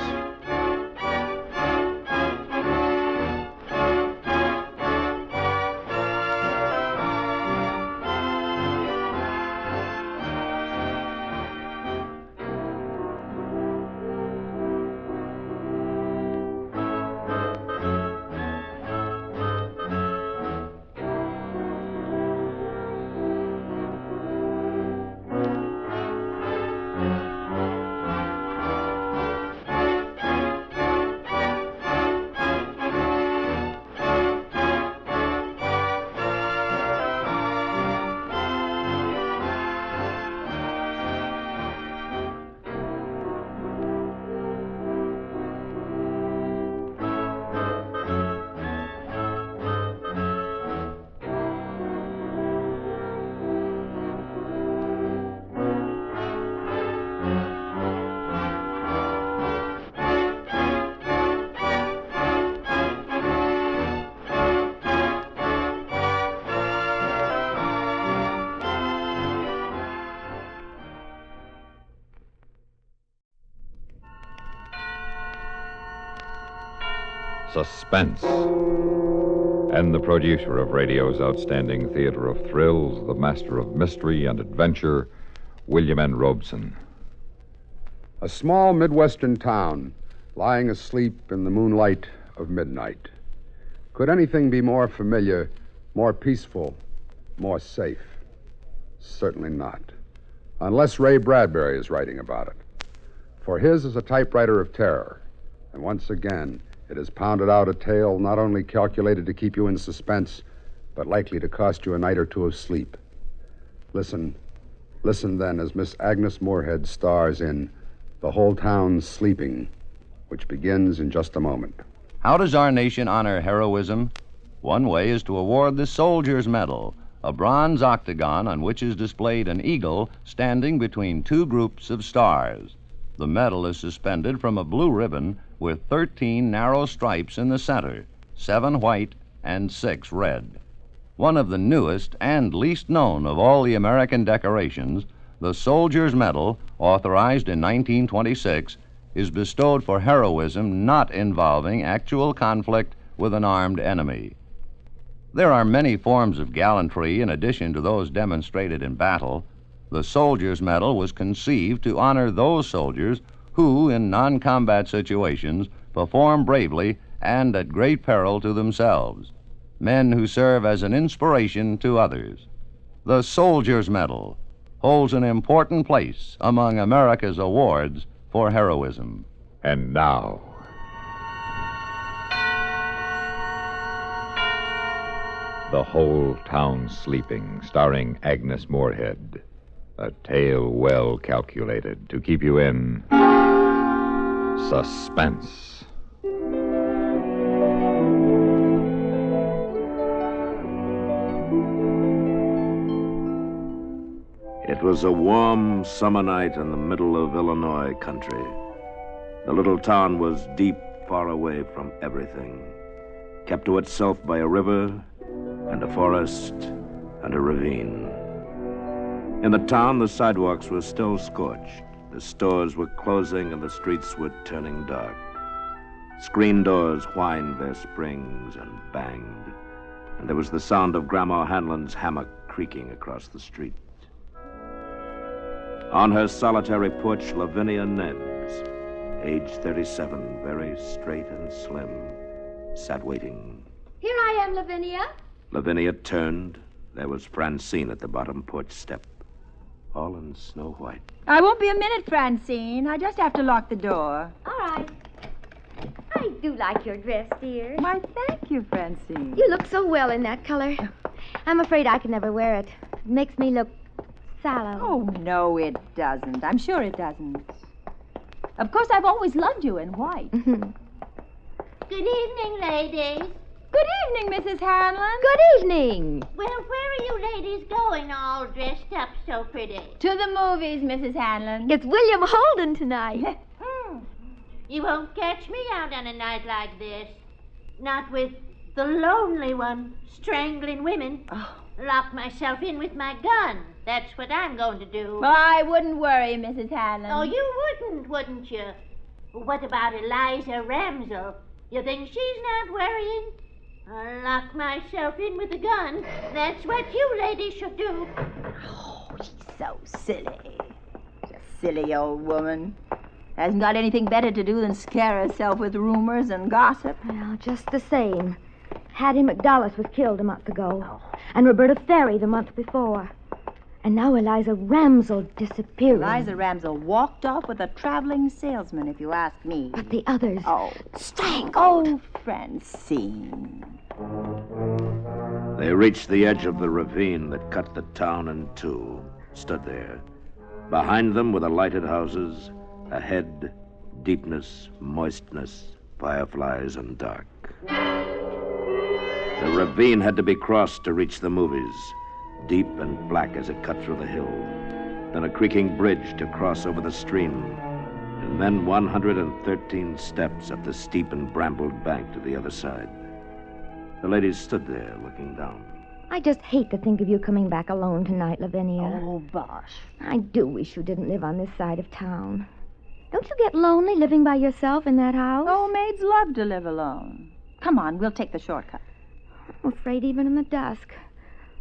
Suspense. And the producer of radio's outstanding theater of thrills, the master of mystery and adventure, William N. Robeson. A small Midwestern town, lying asleep in the moonlight of midnight. Could anything be more familiar, more peaceful, more safe? Certainly not. Unless Ray Bradbury is writing about it. For his is a typewriter of terror. And once again, it has pounded out a tale not only calculated to keep you in suspense, but likely to cost you a night or two of sleep. Listen then as Miss Agnes Moorehead stars in The Whole Town's Sleeping, which begins in just a moment. How does our nation honor heroism? One way is to award the Soldier's Medal, a bronze octagon on which is displayed an eagle standing between two groups of stars. The medal is suspended from a blue ribbon with 13 narrow stripes in the center, 7 white and 6 red. One of the newest and least known of all the American decorations, the Soldier's Medal, authorized in 1926, is bestowed for heroism not involving actual conflict with an armed enemy. There are many forms of gallantry in addition to those demonstrated in battle. The Soldier's Medal was conceived to honor those soldiers who, in non-combat situations, perform bravely and at great peril to themselves. Men who serve as an inspiration to others. The Soldier's Medal holds an important place among America's awards for heroism. And now, The Whole Town Sleeping, starring Agnes Moorehead. A tale well calculated to keep you in suspense. It was a warm summer night in the middle of Illinois country. The little town was deep, far away from everything, kept to itself by a river and a forest and a ravine. In the town, the sidewalks were still scorched. The stores were closing and the streets were turning dark. Screen doors whined their springs and banged, and there was the sound of Grandma Hanlon's hammock creaking across the street. On her solitary porch, Lavinia Nebbs, age 37, very straight and slim, sat waiting. Here I am, Lavinia. Lavinia turned. There was Francine at the bottom porch step, all in snow white. I won't be a minute, Francine. I just have to lock the door. All right. I do like your dress, dear. Why, thank you, Francine. You look so well in that color. I'm afraid I can never wear it. It makes me look sallow. Oh, no, it doesn't. I'm sure it doesn't. Of course, I've always loved you in white. Good evening, ladies. Good evening, Mrs. Hanlon. Good evening. Well, where are you ladies going all dressed up so pretty? To the movies, Mrs. Hanlon. It's William Holden tonight. You won't catch me out on a night like this. Not with the lonely one strangling women. Oh. Lock myself in with my gun. That's what I'm going to do. Well, I wouldn't worry, Mrs. Hanlon. Oh, you wouldn't you? What about Eliza Ramsell? You think she's not worrying? I'll lock myself in with a gun. That's what you ladies should do. Oh, she's so silly. She's a silly old woman. Hasn't got anything better to do than scare herself with rumors and gossip. Well, just the same. Hattie McDullis was killed a month ago. And Roberta Ferry the month before. And now Eliza Ramsell disappeared. Eliza Ramsell walked off with a traveling salesman, if you ask me. But the others... Oh. Strangled. Oh, Francine. They reached the edge of the ravine that cut the town in two, stood there. Behind them were the lighted houses, ahead, deepness, moistness, fireflies, and dark. The ravine had to be crossed to reach the movies, deep and black as it cut through the hill. Then a creaking bridge to cross over the stream. And then 113 steps up the steep and brambled bank to the other side. The ladies stood there looking down. I just hate to think of you coming back alone tonight, Lavinia. Oh, bosh. I do wish you didn't live on this side of town. Don't you get lonely living by yourself in that house? Oh, maids love to live alone. Come on, we'll take the shortcut. I'm afraid even in the dusk.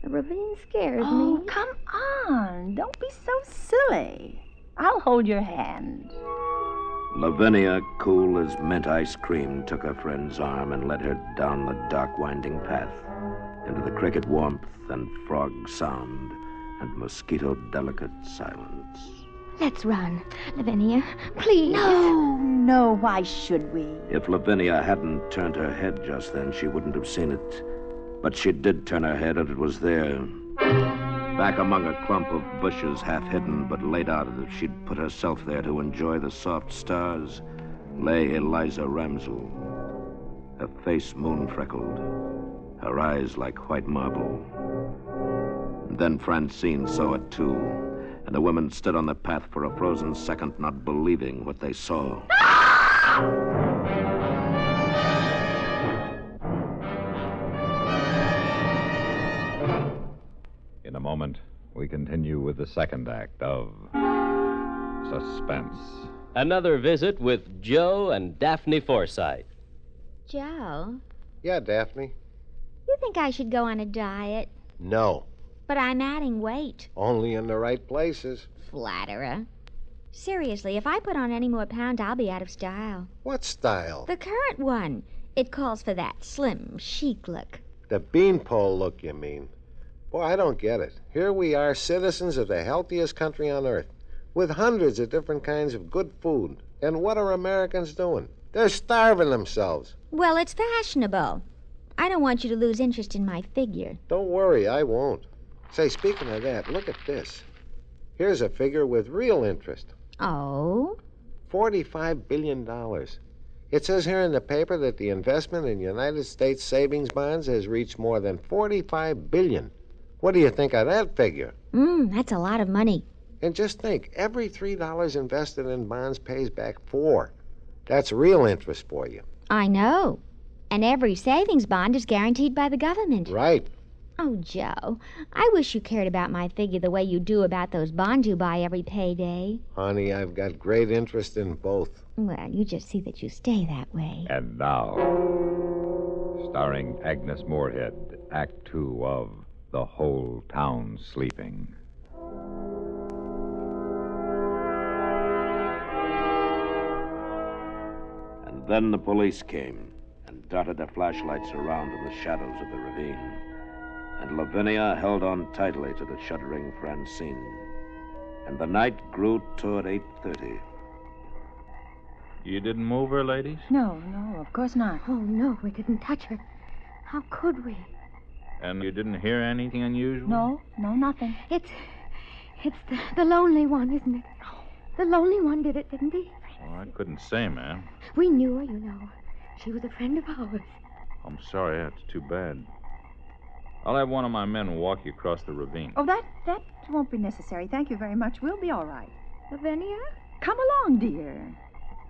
The ravine scares Oh, me. come on. Don't be so silly. I'll hold your hand. Lavinia, cool as mint ice cream, took her friend's arm and led her down the dark, winding path into the cricket warmth and frog sound and mosquito-delicate silence. Let's run. Lavinia, please. No, why should we? If Lavinia hadn't turned her head just then, she wouldn't have seen it. But she did turn her head, and it was there. Back among a clump of bushes, half hidden, but laid out as if she'd put herself there to enjoy the soft stars, lay Eliza Ramsell. Her face moon-freckled, her eyes like white marble. And then Francine saw it, too. And the women stood on the path for a frozen second, not believing what they saw. In a moment, we continue with the second act of Suspense. Another visit with Joe and Daphne Forsythe. Joe, Yeah, Daphne. you think I should go on a diet? No. But I'm adding weight. Only in the right places. Flatterer. Seriously, if I put on any more pounds, I'll be out of style. What style? The current one. It calls for that slim, chic look. The beanpole look, you mean. Boy, I don't get it. Here we are, citizens of the healthiest country on earth, with hundreds of different kinds of good food. And what are Americans doing? They're starving themselves. Well, it's fashionable. I don't want you to lose interest in my figure. Don't worry, I won't. Say, speaking of that, look at this. Here's a figure with real interest. Oh? $45 billion. It says here in the paper that the investment in United States savings bonds has reached more than $45 billion. What do you think of that figure? That's a lot of money. And just think, every $3 invested in bonds pays back $4. That's real interest for you. I know. And every savings bond is guaranteed by the government. Right. Oh, Joe, I wish you cared about my figure the way you do about those bonds you buy every payday. Honey, I've got great interest in both. Well, you just see that you stay that way. And now, starring Agnes Moorehead, Act 2 of The Whole Town Sleeping. And then the police came and darted their flashlights around in the shadows of the ravine. And Lavinia held on tightly to the shuddering Francine. And the night grew toward 8:30. You didn't move her, ladies? No, of course not. Oh, no, we didn't touch her. How could we? And you didn't hear anything unusual? No, nothing. It's the lonely one, isn't it? The lonely one did it, didn't he? Oh, I couldn't say, ma'am. We knew her, you know. She was a friend of ours. I'm sorry, that's too bad. I'll have one of my men walk you across the ravine. Oh, that won't be necessary. Thank you very much. We'll be all right. Lavinia? Come along, dear.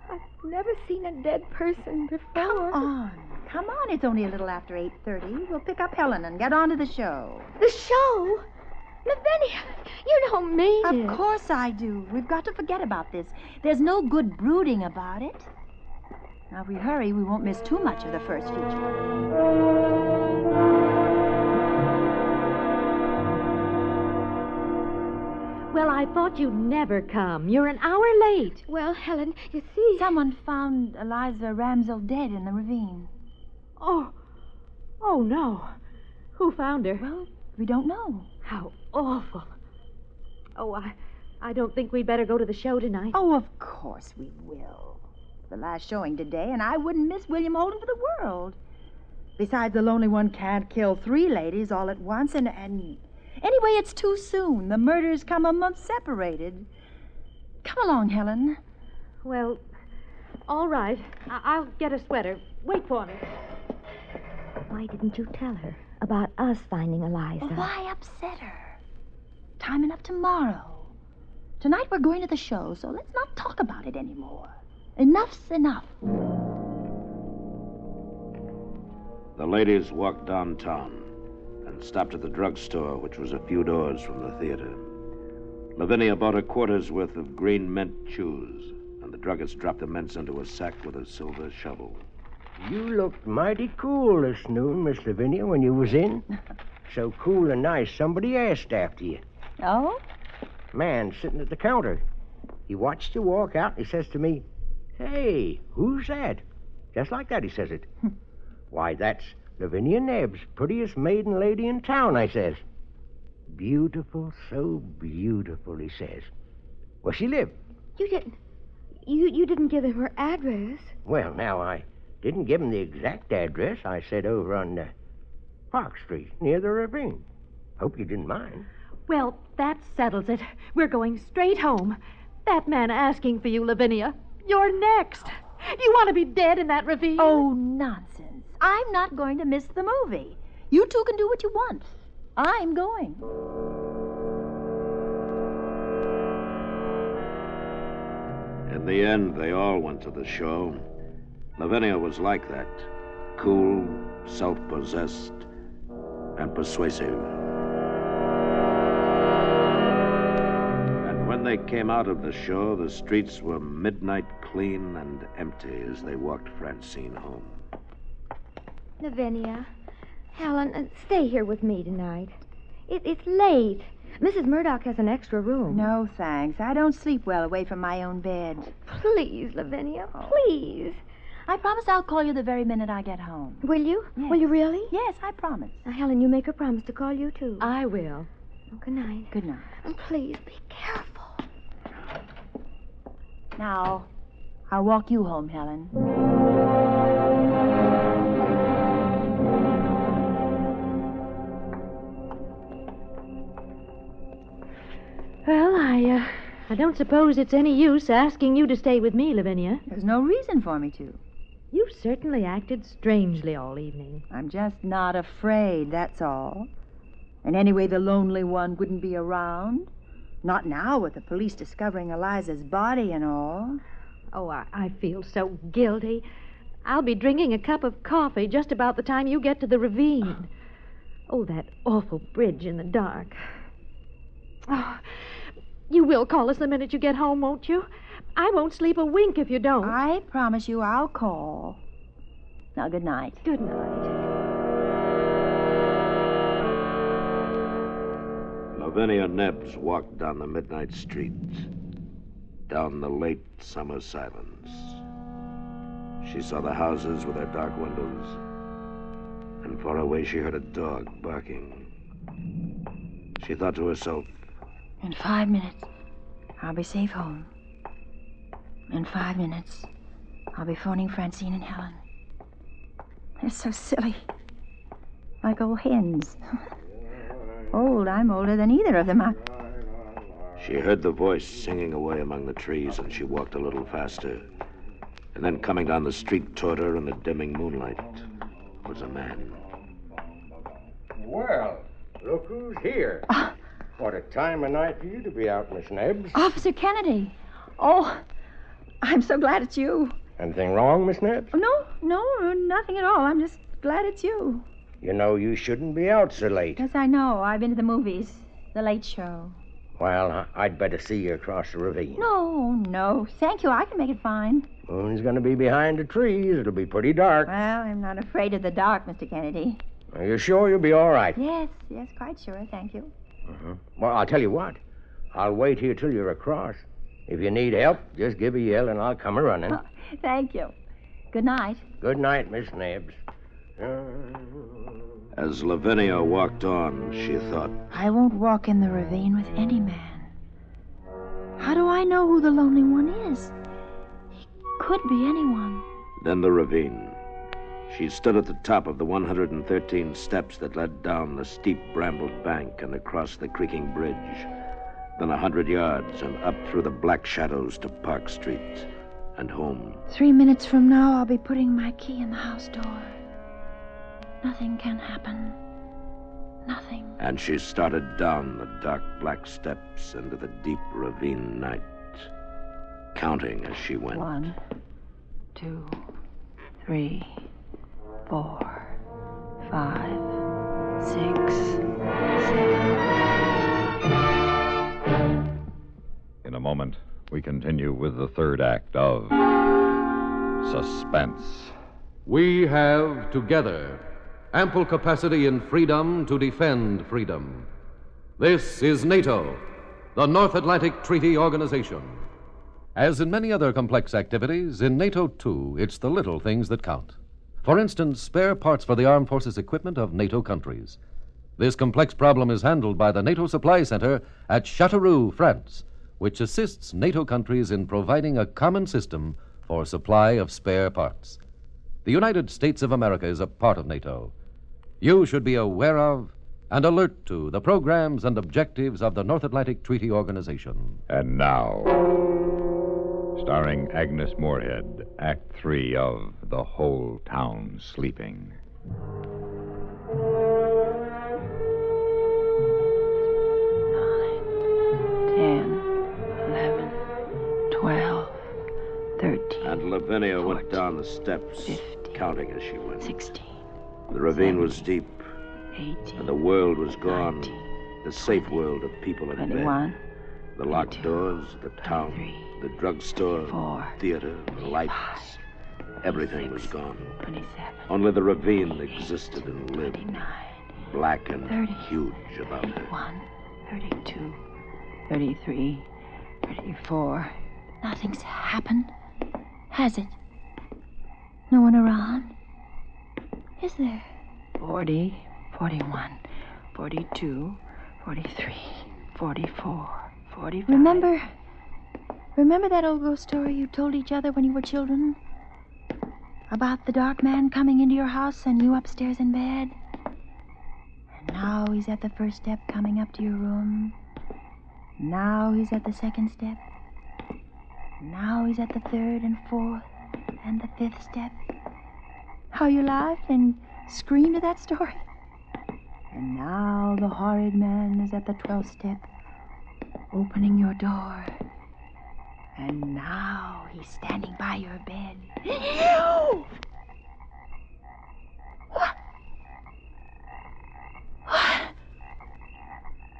I've never seen a dead person before. Come on. It's only a little after 8:30. We'll pick up Helen and get on to the show. The show? Lavinia, you don't mean it. Of course I do. We've got to forget about this. There's no good brooding about it. Now, if we hurry, we won't miss too much of the first feature. Well, I thought you'd never come. You're an hour late. Well, Helen, you see... Someone found Eliza Ramsell dead in the ravine. Oh, no. Who found her? Well, we don't know. How awful. Oh, I don't think we'd better go to the show tonight. Oh, of course we will. It's the last showing today, and I wouldn't miss William Holden for the world. Besides, the lonely one can't kill 3 ladies all at once, and... Anyway, it's too soon. The murders come a month separated. Come along, Helen. Well, all right. I'll get a sweater. Wait for me. Why didn't you tell her about us finding Eliza? Why upset her? Time enough tomorrow. Tonight we're going to the show, so let's not talk about it anymore. Enough's enough. The ladies walked downtown and stopped at the drugstore, which was a few doors from the theater. Lavinia bought a quarter's worth of green mint chews, and the druggist dropped the mints into a sack with a silver shovel. You looked mighty cool this noon, Miss Lavinia, when you was in. So cool and nice, somebody asked after you. Oh? Man sitting at the counter. He watched you walk out, and he says to me, "Hey, who's that?" Just like that, he says it. "Why, that's Lavinia Nebbs, prettiest maiden lady in town," I says. "Beautiful, so beautiful," he says. Where she live? You didn't give him her address. Well, now, I didn't give him the exact address. I said over on Park Street, near the ravine. Hope you didn't mind. Well, that settles it. We're going straight home. That man asking for you, Lavinia. You're next. You want to be dead in that ravine? Oh, nonsense. I'm not going to miss the movie. You two can do what you want. I'm going. In the end, they all went to the show. Lavinia was like that. Cool, self-possessed, and persuasive. And when they came out of the show, the streets were midnight clean and empty as they walked Francine home. Lavinia, Helen, stay here with me tonight. It's late. Mrs. Murdoch has an extra room. No, thanks. I don't sleep well away from my own bed. Please, Lavinia, please. I promise I'll call you the very minute I get home. Will you? Yes. Will you really? Yes, I promise. Now, Helen, you make a promise to call you, too. I will. Oh, good night. Good night. And please, be careful. Now, I'll walk you home, Helen. I don't suppose it's any use asking you to stay with me, Lavinia. There's no reason for me to. You've certainly acted strangely all evening. I'm just not afraid, that's all. And anyway, the lonely one wouldn't be around. Not now with the police discovering Eliza's body and all. Oh, I feel so guilty. I'll be drinking a cup of coffee just about the time you get to the ravine. Oh, that awful bridge in the dark. Oh, you will call us the minute you get home, won't you? I won't sleep a wink if you don't. I promise you I'll call. Now, good night. Good night. Lavinia Nebbs walked down the midnight street, down the late summer silence. She saw the houses with their dark windows, and far away she heard a dog barking. She thought to herself, In 5 minutes, I'll be safe home. In 5 minutes, I'll be phoning Francine and Helen. They're so silly. Like old hens. Old, I'm older than either of them. she heard the voice singing away among the trees, and she walked a little faster. And then coming down the street toward her in the dimming moonlight was a man. Well, look who's here. What a time of night for you to be out, Miss Nebbs. Officer Kennedy. Oh, I'm so glad it's you. Anything wrong, Miss Nebbs? No, nothing at all. I'm just glad it's you. You know you shouldn't be out so late. Yes, I know. I've been to the movies. The Late Show. Well, I'd better see you across the ravine. No. Thank you. I can make it fine. Moon's going to be behind the trees. It'll be pretty dark. Well, I'm not afraid of the dark, Mr. Kennedy. Are you sure you'll be all right? Yes, quite sure. Thank you. Well, I'll tell you what. I'll wait here till you're across. If you need help, just give a yell and I'll come a-running. Thank you. Good night. Good night, Miss Nebbs. As Lavinia walked on, she thought, I won't walk in the ravine with any man. How do I know who the lonely one is? He could be anyone. Then the ravine. She stood at the top of the 113 steps that led down the steep brambled bank and across the creaking bridge. Then 100 yards and up through the black shadows to Park Street and home. 3 minutes from now, I'll be putting my key in the house door. Nothing can happen. Nothing. And she started down the dark black steps into the deep ravine night, counting as she went. 1, 2, 3, 4, 5, 6, 7. In a moment, we continue with the third act of Suspense. We have together ample capacity and freedom to defend freedom. This is NATO, the North Atlantic Treaty Organization. As in many other complex activities, in NATO, too, it's the little things that count. For instance, spare parts for the armed forces equipment of NATO countries. This complex problem is handled by the NATO Supply Center at Châteauroux, France, which assists NATO countries in providing a common system for supply of spare parts. The United States of America is a part of NATO. You should be aware of and alert to the programs and objectives of the North Atlantic Treaty Organization. And now, starring Agnes Moorehead, Act 3 of The Whole Town Sleeping. 10, 11, 12, 13. And Lavinia 14, went down the steps, 15, counting as she went. 16. The ravine was deep, 18, and the world was gone. 19, The safe world of people in 21, bed. The locked 22, doors, the town, 23, the drugstore, 24, theater, the lights. 25, Everything 26, was gone. 27, Only the ravine 28, existed and lived, 29, black and 30, huge about her. 31, 32, 33, 34. Nothing's happened, has it? No one around? Is there? 40, 41, 42, 43, 44, 45. Remember that old ghost story you told each other when you were children? About the dark man coming into your house and you upstairs in bed? And now he's at the first step coming up to your room. Now he's at the second step. Now he's at the third and fourth and the fifth step. How you laughed and screamed at that story. And now the horrid man is at the 12th step, opening your door. And now he's standing by your bed. What? What?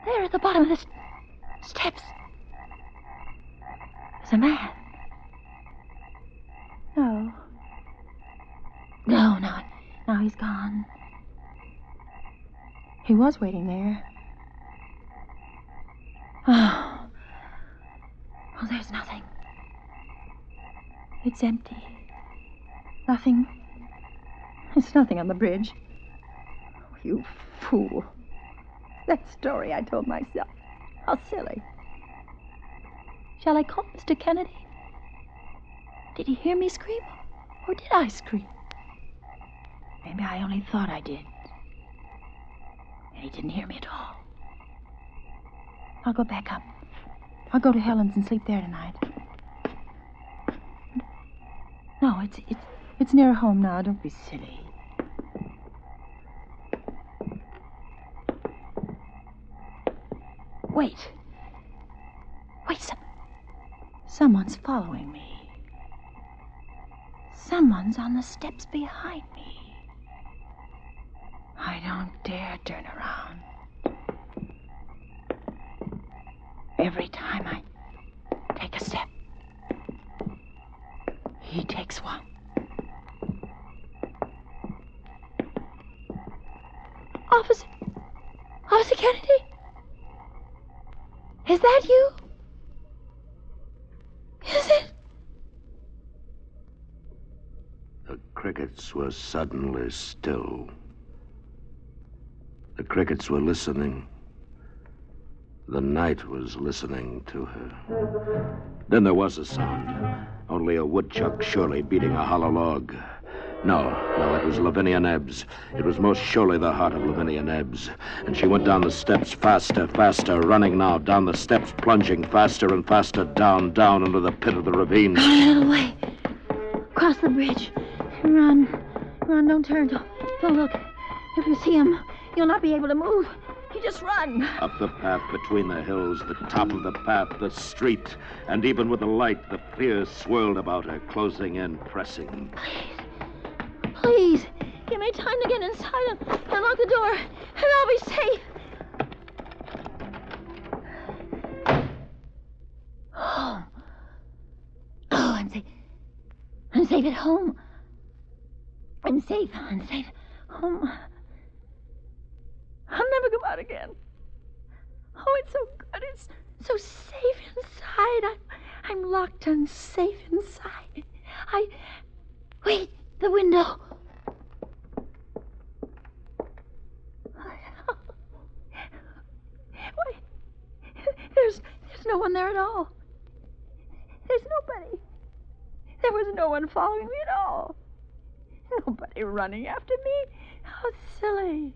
There at the bottom of the steps. There's a man. No. No, now he's gone. He was waiting there. Oh, there's nothing. It's empty. Nothing. It's nothing on the bridge. Oh, you fool. That story I told myself. How silly. Shall I call Mr. Kennedy? Did he hear me scream? Or did I scream? Maybe I only thought I did. And he didn't hear me at all. I'll go back up. I'll go to Helen's and sleep there tonight. No, it's near home now. Don't be silly. Wait. Someone's following me. Someone's on the steps behind me. I don't dare turn around. Every time I take a step, he takes one. Officer Kennedy? Is that you? Is it? The crickets were suddenly still. The crickets were listening. The night was listening to her. Then there was a sound. Only a woodchuck surely beating a hollow log. No, it was Lavinia Nebbs. It was most surely the heart of Lavinia Nebbs. And she went down the steps faster, running now, down the steps, plunging faster and faster, down into the pit of the ravine. Run out of the way. Cross the bridge. Run, don't turn, don't look. If you see him, you'll not be able to move. You just run. Up the path between the hills, the top of the path, the street. And even with the light, the fear swirled about her, closing in, pressing. Please, give me time to get inside and unlock the door, and I'll be safe. Home. Oh, I'm safe. I'm safe at home. I'm safe. Home. I'll never go out again. Oh, it's so good. It's so safe inside. I'm locked and safe inside. Wait, the window. Wait, there's no one there at all. There's nobody. There was no one following me at all. Nobody running after me. How silly.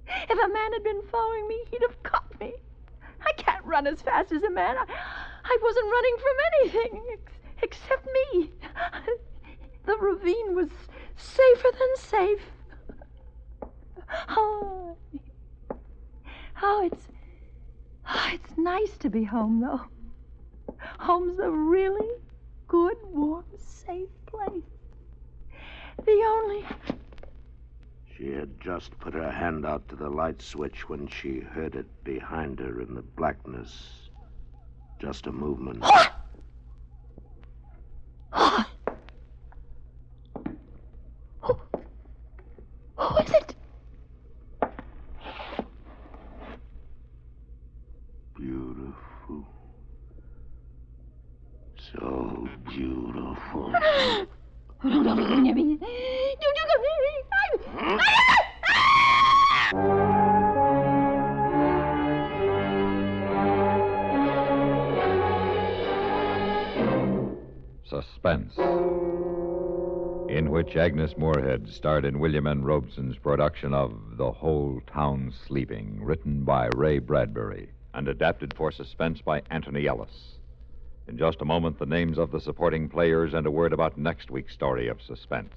If a man had been following me, he'd have caught me. I can't run as fast as a man. I wasn't running from anything except me. The ravine was safer than safe. It's nice to be home, though. Home's a really good, warm, safe place. The only... She had just put her hand out to the light switch when she heard it behind her in the blackness. Just a movement. What? Who is it? Beautiful. So beautiful. Don't come near me. Don't you come near me. Suspense, in which Agnes Moorehead starred in William N. Robeson's production of The Whole Town Sleeping, written by Ray Bradbury. and adapted for suspense by Anthony Ellis. In just a moment, the names of the supporting players and a word about next week's story of suspense.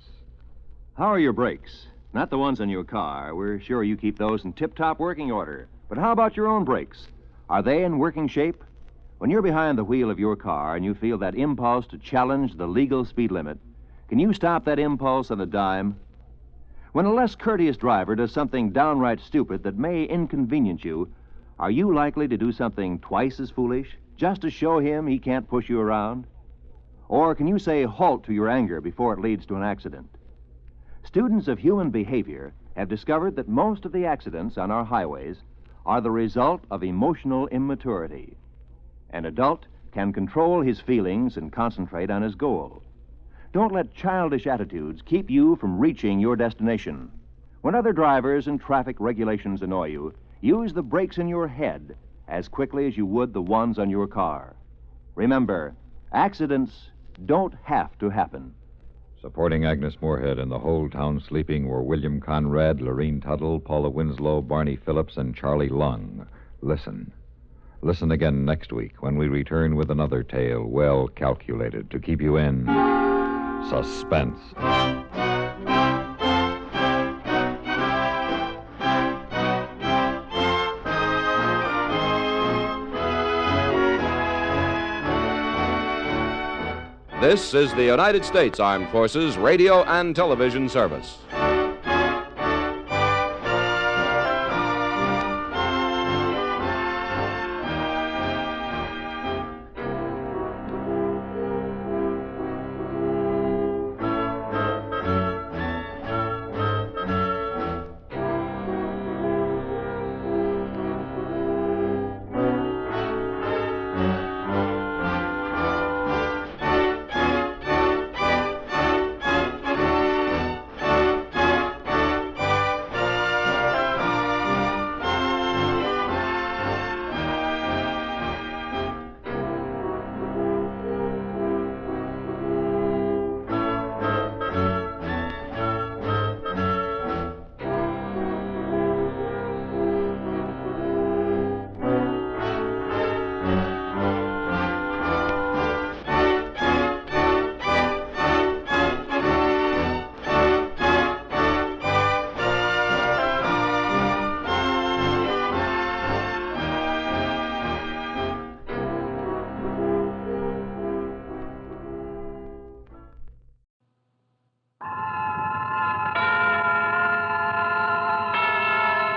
How are your brakes? Not the ones on your car. We're sure you keep those in tip-top working order. But how about your own brakes? Are they in working shape? When you're behind the wheel of your car and you feel that impulse to challenge the legal speed limit, can you stop that impulse on a dime? When a less courteous driver does something downright stupid that may inconvenience you, are you likely to do something twice as foolish just to show him he can't push you around? Or can you say halt to your anger before it leads to an accident? Students of human behavior have discovered that most of the accidents on our highways are the result of emotional immaturity. An adult can control his feelings and concentrate on his goal. Don't let childish attitudes keep you from reaching your destination. When other drivers and traffic regulations annoy you, use the brakes in your head as quickly as you would the ones on your car. Remember, accidents don't have to happen. Supporting Agnes Moorehead in The Whole Town Sleeping were William Conrad, Lorene Tuttle, Paula Winslow, Barney Phillips, and Charlie Lung. Listen. Listen again next week when we return with another tale well calculated to keep you in suspense. This is the United States Armed Forces Radio and Television Service.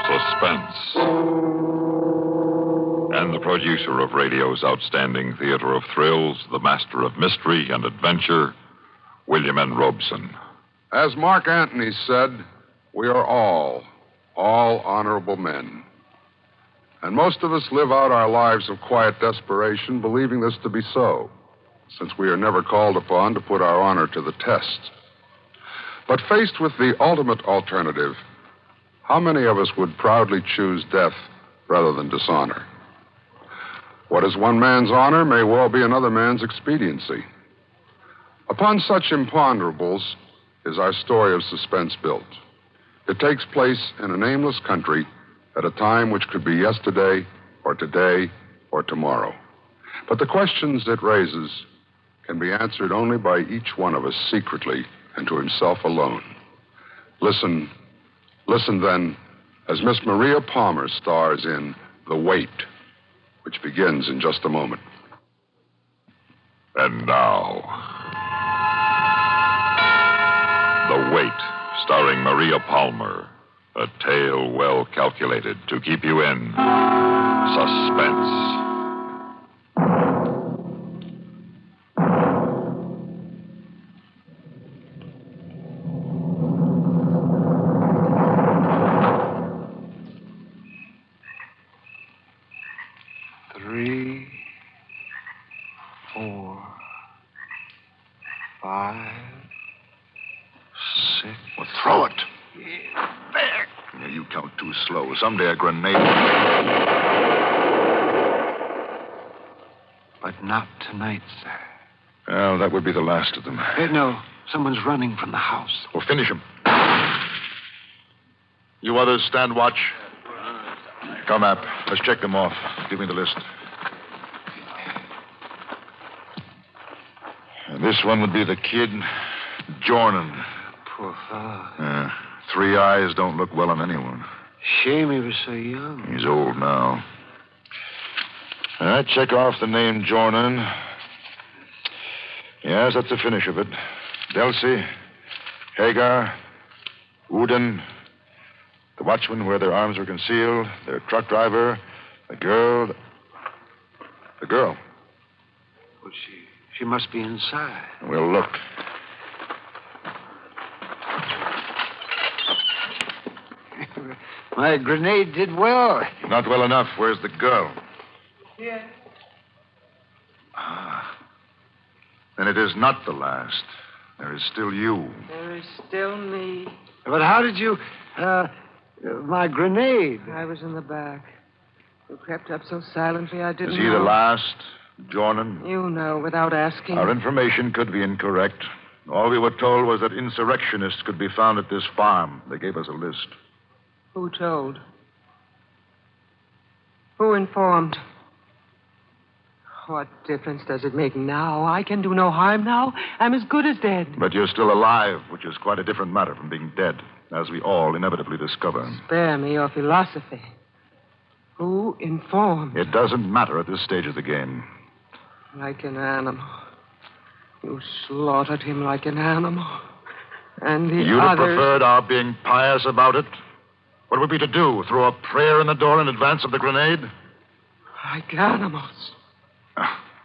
Suspense. And the producer of radio's outstanding theater of thrills, the master of mystery and adventure, William N. Robeson. As Mark Antony said, we are all honorable men. And most of us live out our lives of quiet desperation, believing this to be so, since we are never called upon to put our honor to the test. But faced with the ultimate alternative, how many of us would proudly choose death rather than dishonor? What is one man's honor may well be another man's expediency. Upon such imponderables is our story of suspense built. It takes place in a nameless country at a time which could be yesterday or today or tomorrow. But the questions it raises can be answered only by each one of us secretly and to himself alone. Listen then, as Miss Maria Palmer stars in The Wait, which begins in just a moment. And now, The Wait, starring Maria Palmer. A tale well calculated to keep you in suspense. Someday a grenade. But not tonight, sir. Well, that would be the last of them. No, someone's running from the house. Well, finish him. You others stand watch. Come, App. Let's check them off. Give me the list. And this one would be the kid, Jordan. Poor fellow. 3 eyes don't look well on anyone. Shame he was so young. He's old now. All right, check off the name Jordan. Yes, that's the finish of it. Delsey, Hagar, Uden, the watchman where their arms were concealed, their truck driver, the girl. The girl. Well, she must be inside. We'll look. My grenade did well. Not well enough. Where's the girl? Yeah. Then it is not the last. There is still you. There is still me. But how did you... my grenade? I was in the back. You crept up so silently I didn't Is he know. the last, Jordan? You know, without asking. Our information could be incorrect. All we were told was that insurrectionists could be found at this farm. They gave us a list. Who told? Who informed? What difference does it make now? I can do no harm now. I'm as good as dead. But you're still alive, which is quite a different matter from being dead, as we all inevitably discover. Spare me your philosophy. Who informed? It doesn't matter at this stage of the game. Like an animal. You slaughtered him like an animal. And the You'd have others... preferred our being pious about it? What would we to do? Throw a prayer in the door in advance of the grenade? Like animals.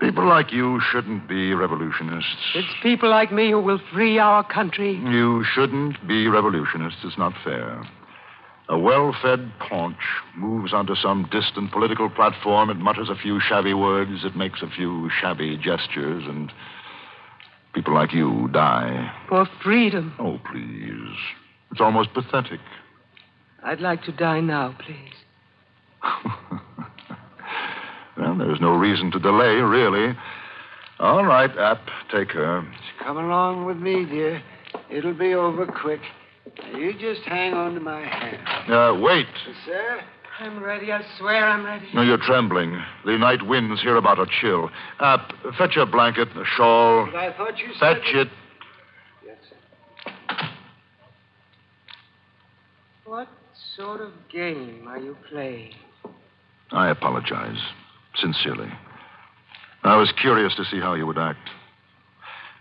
People like you shouldn't be revolutionists. It's people like me who will free our country. You shouldn't be revolutionists. It's not fair. A well-fed paunch moves onto some distant political platform. It mutters a few shabby words. It makes a few shabby gestures. And people like you die. For freedom. Oh, please. It's almost pathetic. I'd like to die now, please. Well, there's no reason to delay, really. All right, App, take her. Come along with me, dear. It'll be over quick. Now, you just hang on to my hand. Wait. Sir? I'm ready. I swear I'm ready. No, you're trembling. The night winds here about a chill. App, fetch a blanket, a shawl. But I thought you said... Fetch it. Yes, sir. What sort of game are you playing? I apologize. Sincerely. I was curious to see how you would act.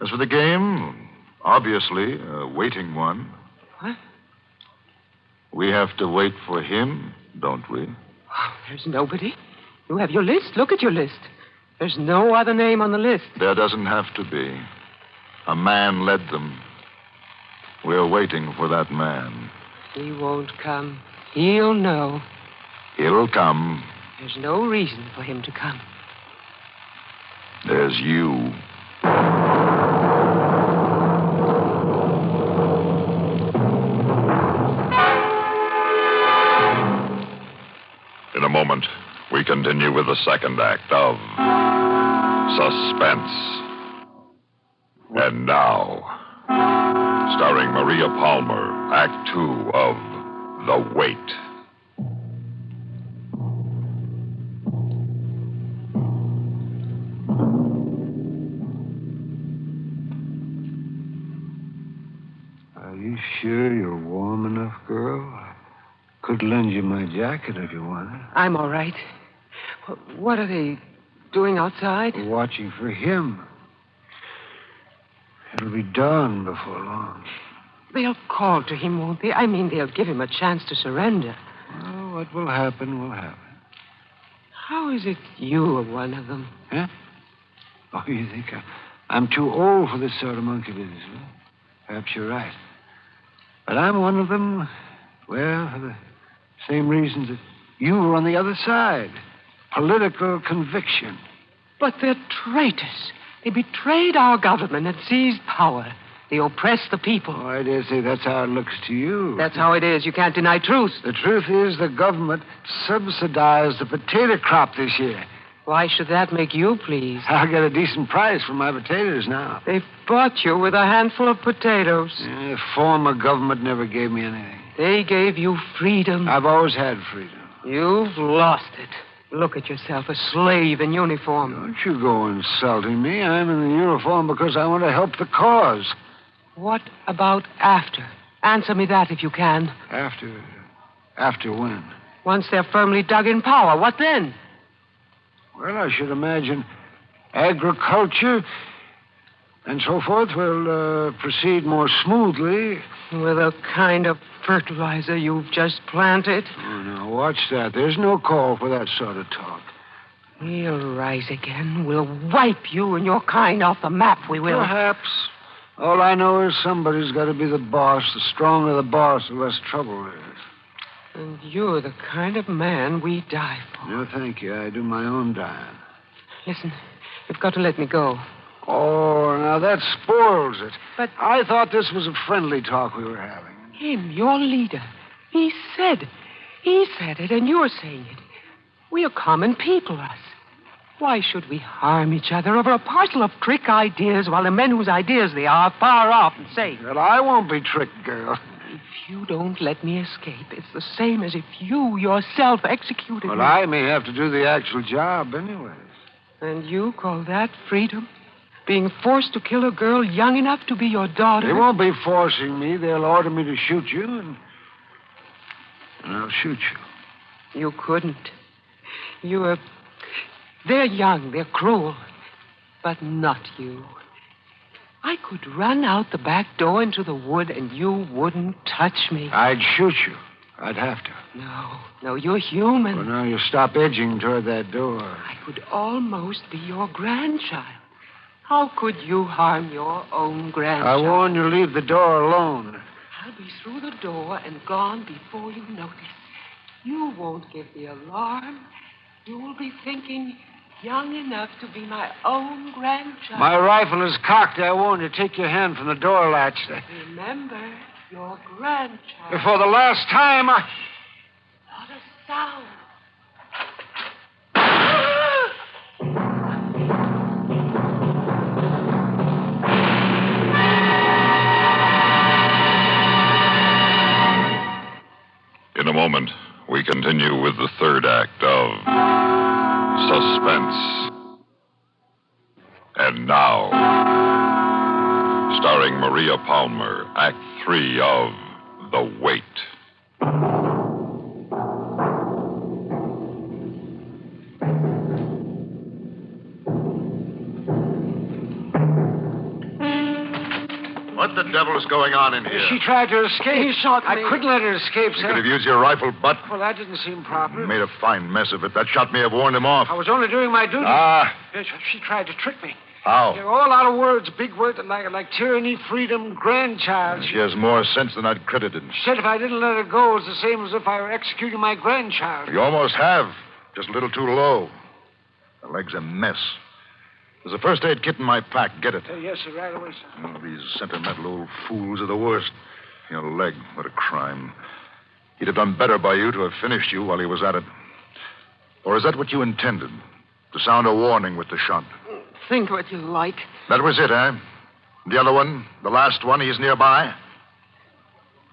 As for the game, obviously, a waiting one. What? We have to wait for him, don't we? Oh, there's nobody. You have your list. Look at your list. There's no other name on the list. There doesn't have to be. A man led them. We're waiting for that man. He won't come. He'll know. He'll come. There's no reason for him to come. There's you. In a moment, we continue with the second act of Suspense. And now, starring Maria Palmer, Act 2 of The Wait. Are you sure you're warm enough, girl? I could lend you my jacket if you wanted. I'm all right. What are they doing outside? We're watching for him. It'll be dawn before long. They'll call to him, won't they? I mean, they'll give him a chance to surrender. Well, what will happen will happen. How is it you are one of them? Huh? Oh, you think I'm too old for this sort of monkey business, huh? Perhaps you're right. But I'm one of them, well, for the same reasons that you were on the other side. Political conviction. But they're traitors. They betrayed our government and seized power. They oppress the people. Oh, I dare say that's how it looks to you. That's how it is. You can't deny truth. The truth is the government subsidized the potato crop this year. Why should that make you pleased? I'll get a decent price for my potatoes now. They've bought you with a handful of potatoes. The former government never gave me anything. They gave you freedom. I've always had freedom. You've lost it. Look at yourself, a slave in uniform. Don't you go insulting me. I'm in the uniform because I want to help the cause. What about after? Answer me that if you can. After when? Once they're firmly dug in power, what then? Well, I should imagine agriculture and so forth will proceed more smoothly. With the kind of fertilizer you've just planted. Oh, now, watch that. There's no call for that sort of talk. We'll rise again. We'll wipe you and your kind off the map, we will. Perhaps. All I know is somebody's got to be the boss. The stronger the boss, the less trouble there is. And you're the kind of man we die for. No, thank you. I do my own dying. Listen, you've got to let me go. Oh, now that spoils it. But I thought this was a friendly talk we were having. Him, your leader. He said it, and you're saying it. We are common people, us. Why should we harm each other over a parcel of trick ideas while the men whose ideas they are far off and safe? Well, I won't be tricked, girl. If you don't let me escape, it's the same as if you yourself executed me. Well, I may have to do the actual job anyways. And you call that freedom? Being forced to kill a girl young enough to be your daughter? They won't be forcing me. They'll order me to shoot you, and I'll shoot you. You couldn't. They're young, they're cruel, but not you. I could run out the back door into the wood, and you wouldn't touch me. I'd shoot you. I'd have to. No, you're human. Well, now you stop edging toward that door. I could almost be your grandchild. How could you harm your own grandchild? I warn you, leave the door alone. I'll be through the door and gone before you notice. You won't give the alarm. You will be thinking young enough to be my own grandchild. My rifle is cocked. I warn you, take your hand from the door latch. Remember, your grandchild. For the last time, Not a sound. In a moment, we continue with the third act of Suspense. And now, starring Maria Palmer, Act 3 of The Wait. What the devil is going on in here? She tried to escape. He shot me. I couldn't let her escape, You sir. could have used your rifle butt. Well, that didn't seem proper. You made a fine mess of it. That shot may have warned him off. I was only doing my duty. Ah. She tried to trick me. How? They're all out of words, big words like tyranny, freedom, grandchild. She has more sense than I'd credited. She said if I didn't let her go, it was the same as if I were executing my grandchild. You almost have. Just a little too low. The leg's a mess. There's a first aid kit in my pack. Get it. Yes, sir, right away, sir. Oh, these sentimental old fools are the worst. Your leg, what a crime. He'd have done better by you to have finished you while he was at it. Or is that what you intended? To sound a warning with the shot? Think what you like. That was it, eh? The other one, the last one, he's nearby?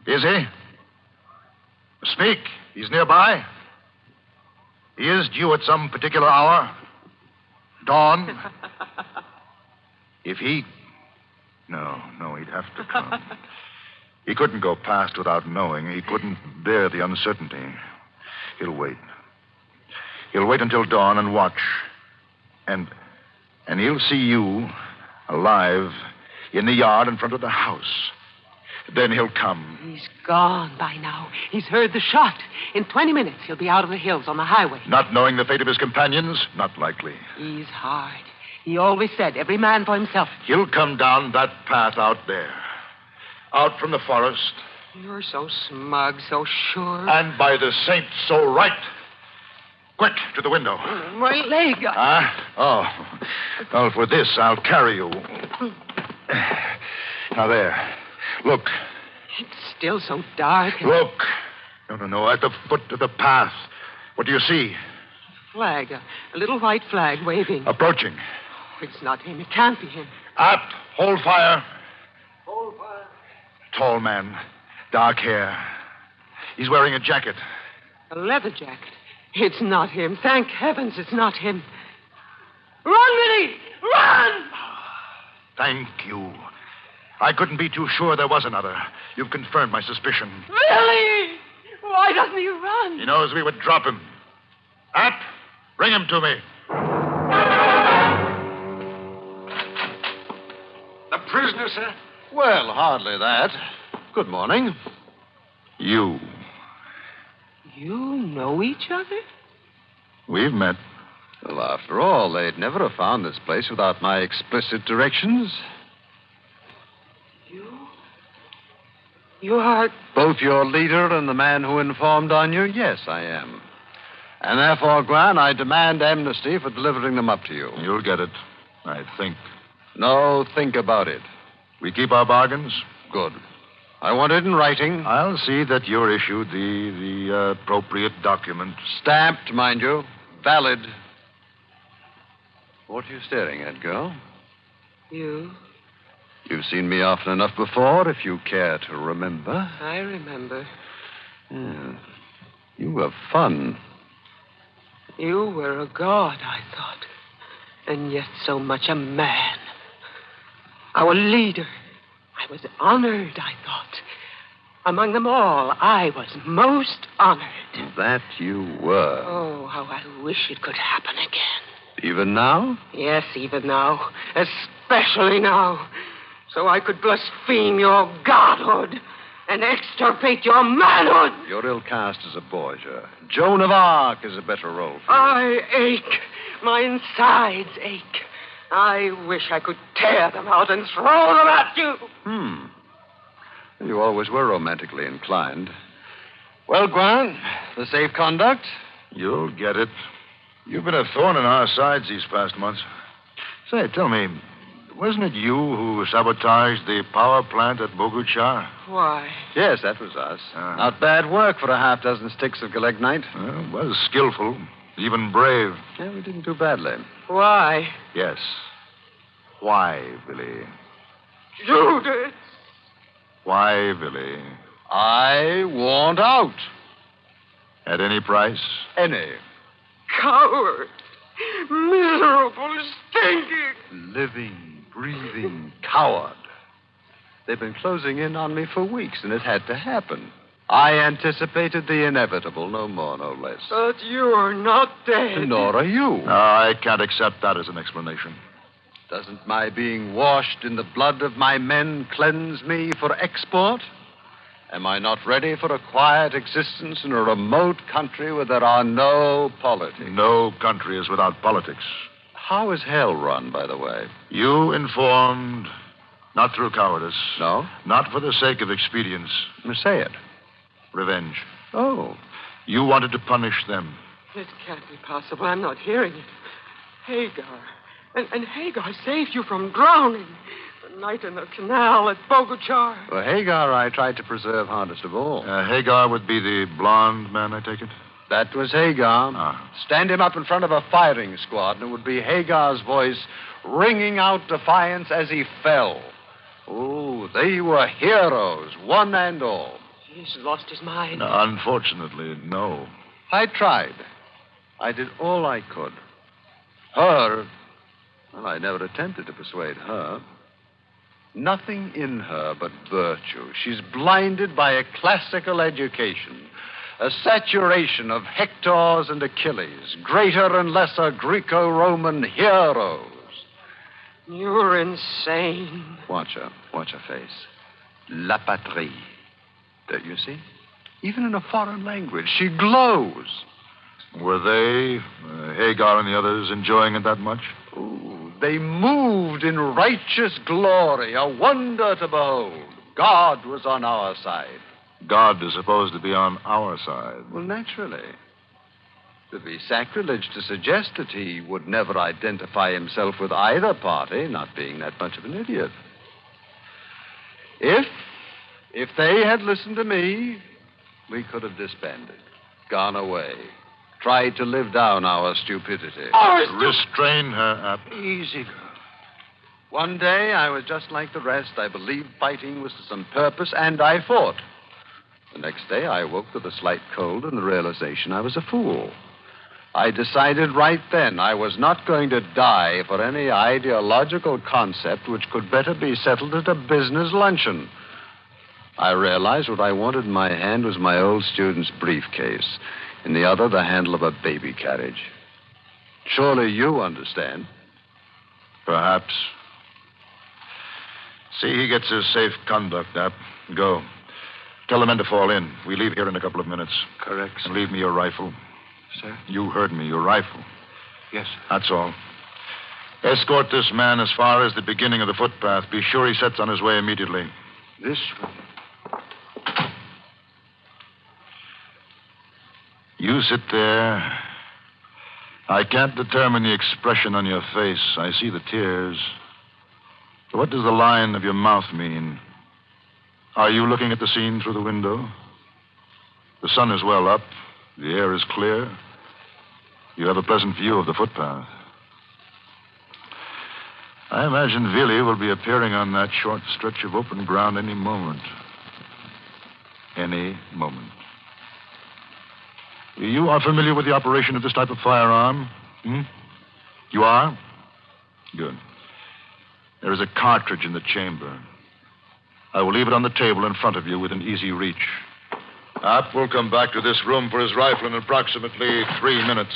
Is he? Speak. He's nearby? He is due at some particular hour? Dawn? If he... No, he'd have to come. He couldn't go past without knowing. He couldn't bear the uncertainty. He'll wait. He'll wait until dawn and watch. And he'll see you alive in the yard in front of the house. Then he'll come. He's gone by now. He's heard the shot. In 20 minutes, he'll be out of the hills on the highway. Not knowing the fate of his companions? Not likely. He's hard. He always said, every man for himself. He'll come down that path out there. Out from the forest. You're so smug, so sure. And by the saints, so right. Quick, to the window. My leg. Oh. Well, for this, I'll carry you. Now, there. Look. It's still so dark. Look. No. At the foot of the path. What do you see? A flag. A little white flag waving. Approaching. Oh, it's not him. It can't be him. Apt. Hold fire. Hold fire. Tall man. Dark hair. He's wearing a jacket. A leather jacket. It's not him. Thank heavens it's not him. Run, Minnie! Run! Thank you. I couldn't be too sure there was another. You've confirmed my suspicion. Really? Why doesn't he run? He knows we would drop him. Hap, bring him to me. The prisoner, sir? Well, hardly that. Good morning. You. You know each other? We've met. Well, after all, they'd never have found this place without my explicit directions. You are... Both your leader and the man who informed on you? Yes, I am. And therefore, Gran, I demand amnesty for delivering them up to you. You'll get it, I think. No, think about it. We keep our bargains? Good. I want it in writing. I'll see that you're issued the appropriate document. Stamped, mind you. Valid. What are you staring at, girl? You? You've seen me often enough before, if you care to remember. I remember. Yeah. You were fun. You were a god, I thought. And yet so much a man. Our leader. I was honored, I thought. Among them all, I was most honored. That you were. Oh, how I wish it could happen again. Even now? Yes, even now. Especially now. So I could blaspheme your godhood and extirpate your manhood. You're ill cast as a Borgia. Joan of Arc is a better role for you. I ache. My insides ache. I wish I could tear them out and throw them at you. You always were romantically inclined. Well, Gran, the safe conduct? You'll get it. You've been a thorn in our sides these past months. Say, tell me, wasn't it you who sabotaged the power plant at Boguchar? Why? Yes, that was us. Not bad work for a half dozen sticks of gelignite. Well, it was skillful, even brave. Yeah, we didn't do badly. Why? Yes. Why, Billy? Judith! Why, Billy? I want out. At any price? Any. Coward! Miserable, stinking! Living, breathing coward. They've been closing in on me for weeks, and it had to happen. I anticipated the inevitable, no more, no less. But you're not dead. Nor are you. No, I can't accept that as an explanation. Doesn't my being washed in the blood of my men cleanse me for export? Am I not ready for a quiet existence in a remote country where there are no politics? No country is without politics. How is hell run, by the way? You informed, not through cowardice. No? Not for the sake of expedience. Say it. Revenge. Oh. You wanted to punish them. It can't be possible. I'm not hearing it. Hagar. And Hagar saved you from drowning. The night in the canal at Boguchar. Well, Hagar I tried to preserve hardest of all. Hagar would be the blonde man, I take it? That was Hagar. Stand him up in front of a firing squad, and it would be Hagar's voice ringing out defiance as he fell. Oh, they were heroes, one and all. He's lost his mind. No, unfortunately, no. I tried. I did all I could. Her, well, I never attempted to persuade her. Nothing in her but virtue. She's blinded by a classical education, a saturation of Hectors and Achilles, greater and lesser Greco-Roman heroes. You're insane. Watch her face. La patrie. Don't you see? Even in a foreign language, she glows. Were they, Hagar and the others, enjoying it that much? Ooh, they moved in righteous glory, a wonder to behold. God was on our side. God is supposed to be on our side. Well, naturally. It would be sacrilege to suggest that he would never identify himself with either party, not being that much of an idiot. If they had listened to me, we could have disbanded, gone away, tried to live down our stupidity. Restrain her, Ab. Easy, girl. One day, I was just like the rest. I believed fighting was to some purpose, and I fought. The next day, I woke with a slight cold and the realization I was a fool. I decided right then I was not going to die for any ideological concept which could better be settled at a business luncheon. I realized what I wanted in my hand was my old student's briefcase. In the other, the handle of a baby carriage. Surely you understand. Perhaps. See, he gets his safe conduct app. Go. Tell the men to fall in. We leave here in a couple of minutes. Correct, sir. And leave me your rifle. Sir? You heard me, your rifle. Yes, sir. That's all. Escort this man as far as the beginning of the footpath. Be sure he sets on his way immediately. This way. You sit there. I can't determine the expression on your face. I see the tears. What does the line of your mouth mean? Are you looking at the scene through the window? The sun is well up. The air is clear. You have a pleasant view of the footpath. I imagine Willie will be appearing on that short stretch of open ground any moment. Any moment. You are familiar with the operation of this type of firearm? You are? Good. There is a cartridge in the chamber. I will leave it on the table in front of you within easy reach. App will come back to this room for his rifle in approximately 3 minutes.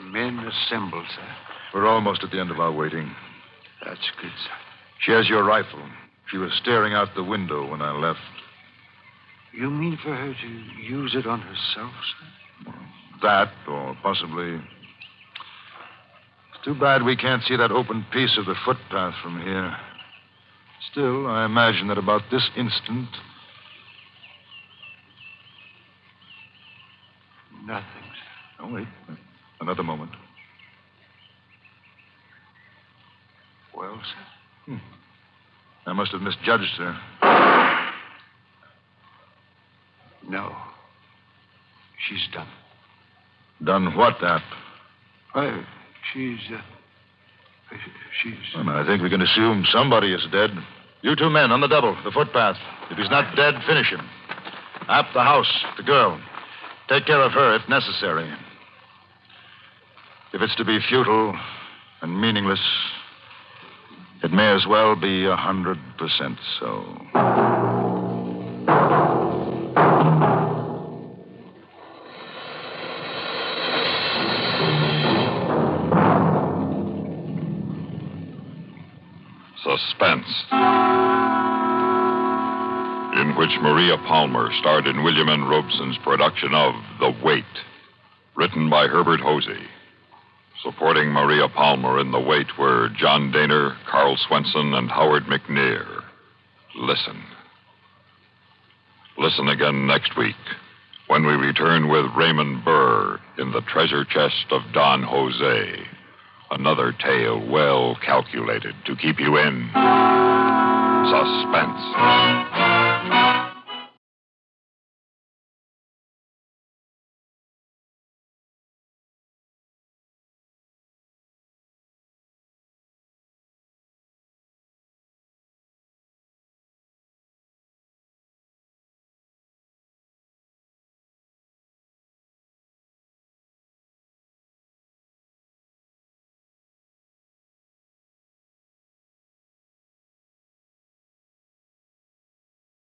Men assemble, sir. We're almost at the end of our waiting. That's good, sir. She has your rifle. She was staring out the window when I left. You mean for her to use it on herself, sir? That, or possibly... It's too bad we can't see that open piece of the footpath from here. Still, I imagine that about this instant... Nothing, sir. Oh, wait. Another moment. Well, sir? I must have misjudged her. No. She's done. Done what, App? She's... Well, I think we can assume somebody is dead. You two men on the double, the footpath. If he's not dead, finish him. App, the house, the girl. Take care of her if necessary. If it's to be futile and meaningless, it may as well be 100% so. Suspense, in which Maria Palmer starred in William N. Robeson's production of The Wait, written by Herbert Hosey. Supporting Maria Palmer in The Wait were John Daner, Carl Swenson, and Howard McNear. Listen. Listen again next week when we return with Raymond Burr in The Treasure Chest of Don Jose. Another tale well calculated to keep you in suspense.